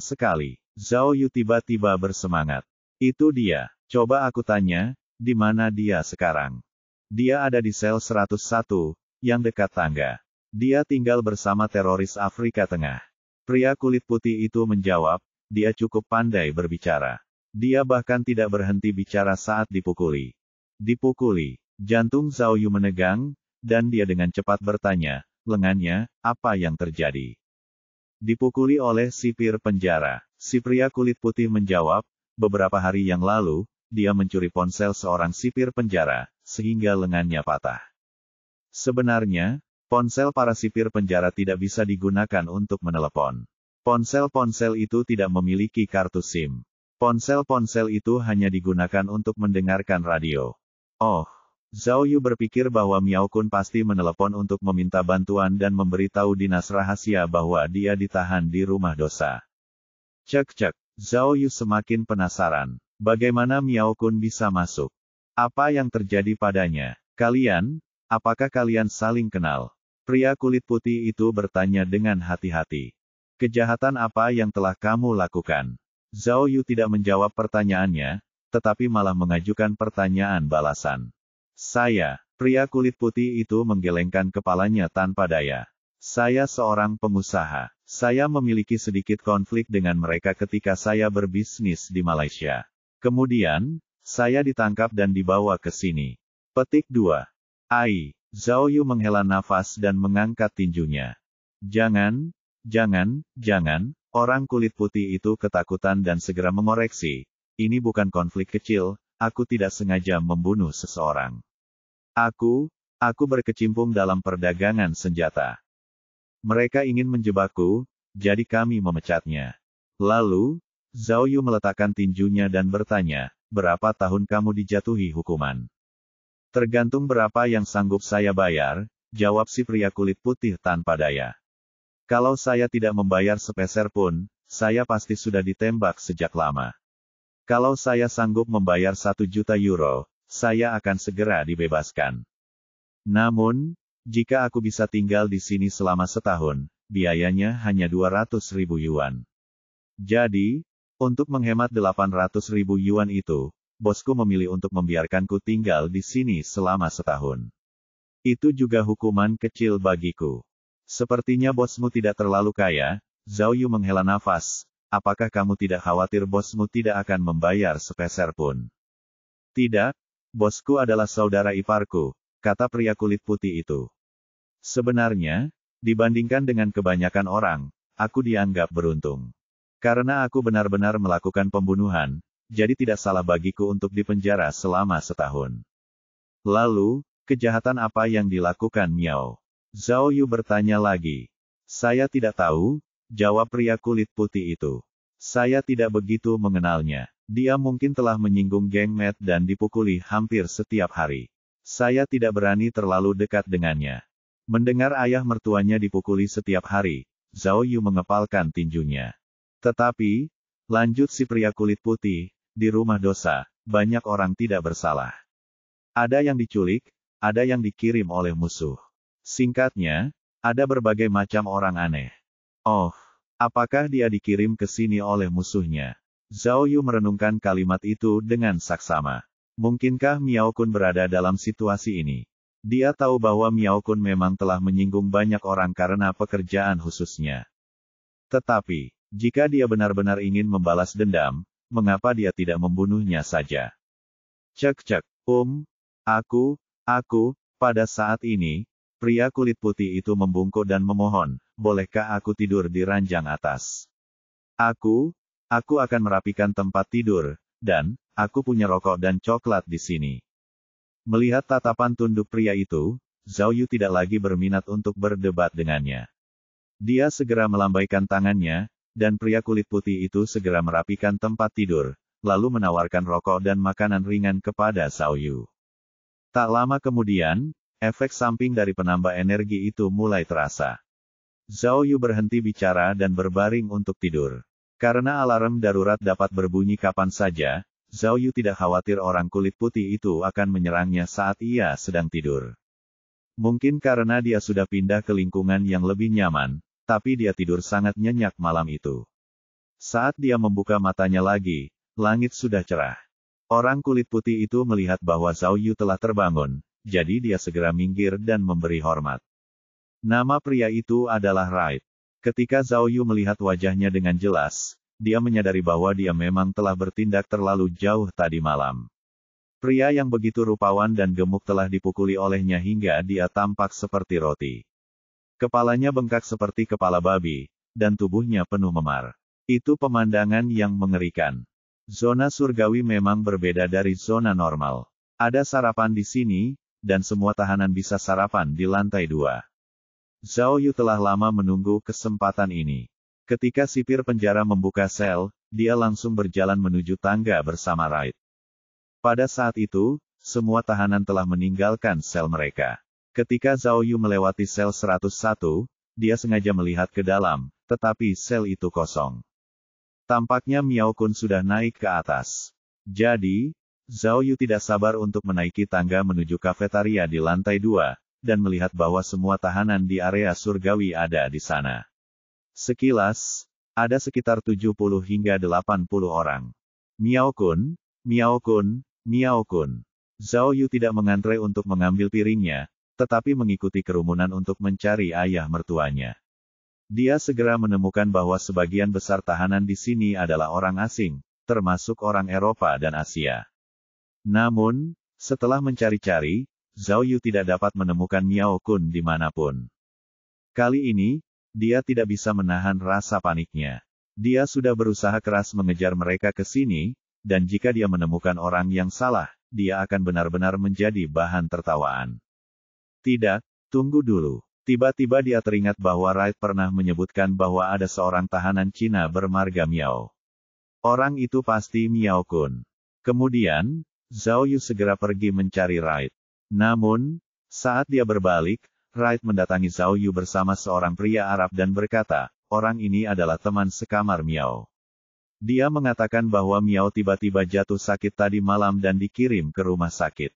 sekali. Zhao Yu tiba-tiba bersemangat. Itu dia. Coba aku tanya, di mana dia sekarang? Dia ada di sel 101, yang dekat tangga. Dia tinggal bersama teroris Afrika Tengah. Pria kulit putih itu menjawab, dia cukup pandai berbicara. Dia bahkan tidak berhenti bicara saat dipukuli. Jantung Zhao Yu menegang, dan dia dengan cepat bertanya, lengannya, apa yang terjadi? Dipukuli oleh sipir penjara. Si pria kulit putih menjawab, beberapa hari yang lalu, dia mencuri ponsel seorang sipir penjara, sehingga lengannya patah. Sebenarnya, ponsel para sipir penjara tidak bisa digunakan untuk menelepon. Ponsel-ponsel itu tidak memiliki kartu SIM. Ponsel-ponsel itu hanya digunakan untuk mendengarkan radio. Zhao Yu berpikir bahwa Miao Kun pasti menelepon untuk meminta bantuan dan memberitahu dinas rahasia bahwa dia ditahan di rumah dosa. Cek. Zhao Yu semakin penasaran. Bagaimana Miao Kun bisa masuk? Apa yang terjadi padanya? Apakah kalian saling kenal? Pria kulit putih itu bertanya dengan hati-hati. Kejahatan apa yang telah kamu lakukan? Zhao Yu tidak menjawab pertanyaannya, tetapi malah mengajukan pertanyaan balasan. Saya, pria kulit putih itu menggelengkan kepalanya tanpa daya. Saya seorang pengusaha. Saya memiliki sedikit konflik dengan mereka ketika saya berbisnis di Malaysia. Kemudian, saya ditangkap dan dibawa ke sini. Petik 2. Ai, Zhao Yu menghela nafas dan mengangkat tinjunya. Jangan, orang kulit putih itu ketakutan dan segera mengoreksi. Ini bukan konflik kecil, aku tidak sengaja membunuh seseorang. Aku berkecimpung dalam perdagangan senjata. Mereka ingin menjebakku, jadi kami memecatnya. Lalu, Zhao Yu meletakkan tinjunya dan bertanya, berapa tahun kamu dijatuhi hukuman? Tergantung berapa yang sanggup saya bayar, jawab si pria kulit putih tanpa daya. Kalau saya tidak membayar sepeser pun, saya pasti sudah ditembak sejak lama. Kalau saya sanggup membayar 1 juta euro, saya akan segera dibebaskan. Namun, jika aku bisa tinggal di sini selama setahun, biayanya hanya 200.000 yuan. Jadi, untuk menghemat 800.000 yuan itu, bosku memilih untuk membiarkanku tinggal di sini selama setahun. Itu juga hukuman kecil bagiku. Sepertinya bosmu tidak terlalu kaya. Zhao Yu menghela nafas. Apakah kamu tidak khawatir bosmu tidak akan membayar sepeser pun? Tidak, bosku adalah saudara iparku, kata pria kulit putih itu. Sebenarnya, dibandingkan dengan kebanyakan orang, aku dianggap beruntung. Karena aku benar-benar melakukan pembunuhan, jadi tidak salah bagiku untuk dipenjara selama setahun. Lalu, kejahatan apa yang dilakukan Miao? Zhao Yu bertanya lagi. Saya tidak tahu, jawab pria kulit putih itu. Saya tidak begitu mengenalnya. Dia mungkin telah menyinggung geng Matt dan dipukuli hampir setiap hari. Saya tidak berani terlalu dekat dengannya. Mendengar ayah mertuanya dipukuli setiap hari, Zhao Yu mengepalkan tinjunya. Tetapi, lanjut si pria kulit putih, di rumah dosa, banyak orang tidak bersalah. Ada yang diculik, ada yang dikirim oleh musuh. Singkatnya, ada berbagai macam orang aneh. Oh, apakah dia dikirim ke sini oleh musuhnya? Zhao Yu merenungkan kalimat itu dengan saksama. Mungkinkah Miao Kun berada dalam situasi ini? Dia tahu bahwa Miao Kun memang telah menyinggung banyak orang karena pekerjaan khususnya. Tetapi, jika dia benar-benar ingin membalas dendam, mengapa dia tidak membunuhnya saja? Cek, aku, pada saat ini, pria kulit putih itu membungkuk dan memohon, bolehkah aku tidur di ranjang atas? Aku akan merapikan tempat tidur, dan, aku punya rokok dan coklat di sini. Melihat tatapan tunduk pria itu, Zhao Yu tidak lagi berminat untuk berdebat dengannya. Dia segera melambaikan tangannya, dan pria kulit putih itu segera merapikan tempat tidur, lalu menawarkan rokok dan makanan ringan kepada Zhao Yu. Tak lama kemudian, efek samping dari penambah energi itu mulai terasa. Zhao Yu berhenti bicara dan berbaring untuk tidur. Karena alarm darurat dapat berbunyi kapan saja, Zhao Yu tidak khawatir orang kulit putih itu akan menyerangnya saat ia sedang tidur. Mungkin karena dia sudah pindah ke lingkungan yang lebih nyaman, tapi dia tidur sangat nyenyak malam itu. Saat dia membuka matanya lagi, langit sudah cerah. Orang kulit putih itu melihat bahwa Zhao Yu telah terbangun, jadi dia segera minggir dan memberi hormat. Nama pria itu adalah Raid. Ketika Zhao Yu melihat wajahnya dengan jelas, dia menyadari bahwa dia memang telah bertindak terlalu jauh tadi malam. Pria yang begitu rupawan dan gemuk telah dipukuli olehnya hingga dia tampak seperti roti. Kepalanya bengkak seperti kepala babi, dan tubuhnya penuh memar. Itu pemandangan yang mengerikan. Zona surgawi memang berbeda dari zona normal. Ada sarapan di sini, dan semua tahanan bisa sarapan di lantai 2. Zhao Yu telah lama menunggu kesempatan ini. Ketika sipir penjara membuka sel, dia langsung berjalan menuju tangga bersama Raid. Pada saat itu, semua tahanan telah meninggalkan sel mereka. Ketika Zhao Yu melewati sel 101, dia sengaja melihat ke dalam, tetapi sel itu kosong. Tampaknya Miao Kun sudah naik ke atas. Jadi, Zhao Yu tidak sabar untuk menaiki tangga menuju kafetaria di lantai 2, dan melihat bahwa semua tahanan di area surgawi ada di sana. Sekilas, Ada sekitar 70 hingga 80 orang. Miao Kun, Miao Kun, Miao Kun. Zhao Yu tidak mengantre untuk mengambil piringnya, tetapi mengikuti kerumunan untuk mencari ayah mertuanya. Dia segera menemukan bahwa sebagian besar tahanan di sini adalah orang asing, termasuk orang Eropa dan Asia. Namun, setelah mencari-cari, Zhao Yu tidak dapat menemukan Miao Kun dimanapun. Kali ini, dia tidak bisa menahan rasa paniknya. Dia sudah berusaha keras mengejar mereka ke sini, dan jika dia menemukan orang yang salah, dia akan benar-benar menjadi bahan tertawaan. Tidak, tunggu dulu. Tiba-tiba dia teringat bahwa Wright pernah menyebutkan bahwa ada seorang tahanan Cina bermarga Miao. Orang itu pasti Miao Kun. Kemudian, Zhao Yu segera pergi mencari Wright. Namun, saat dia berbalik, Wright mendatangi Zhao Yu bersama seorang pria Arab dan berkata, orang ini adalah teman sekamar Miao. Dia mengatakan bahwa Miao tiba-tiba jatuh sakit tadi malam dan dikirim ke rumah sakit.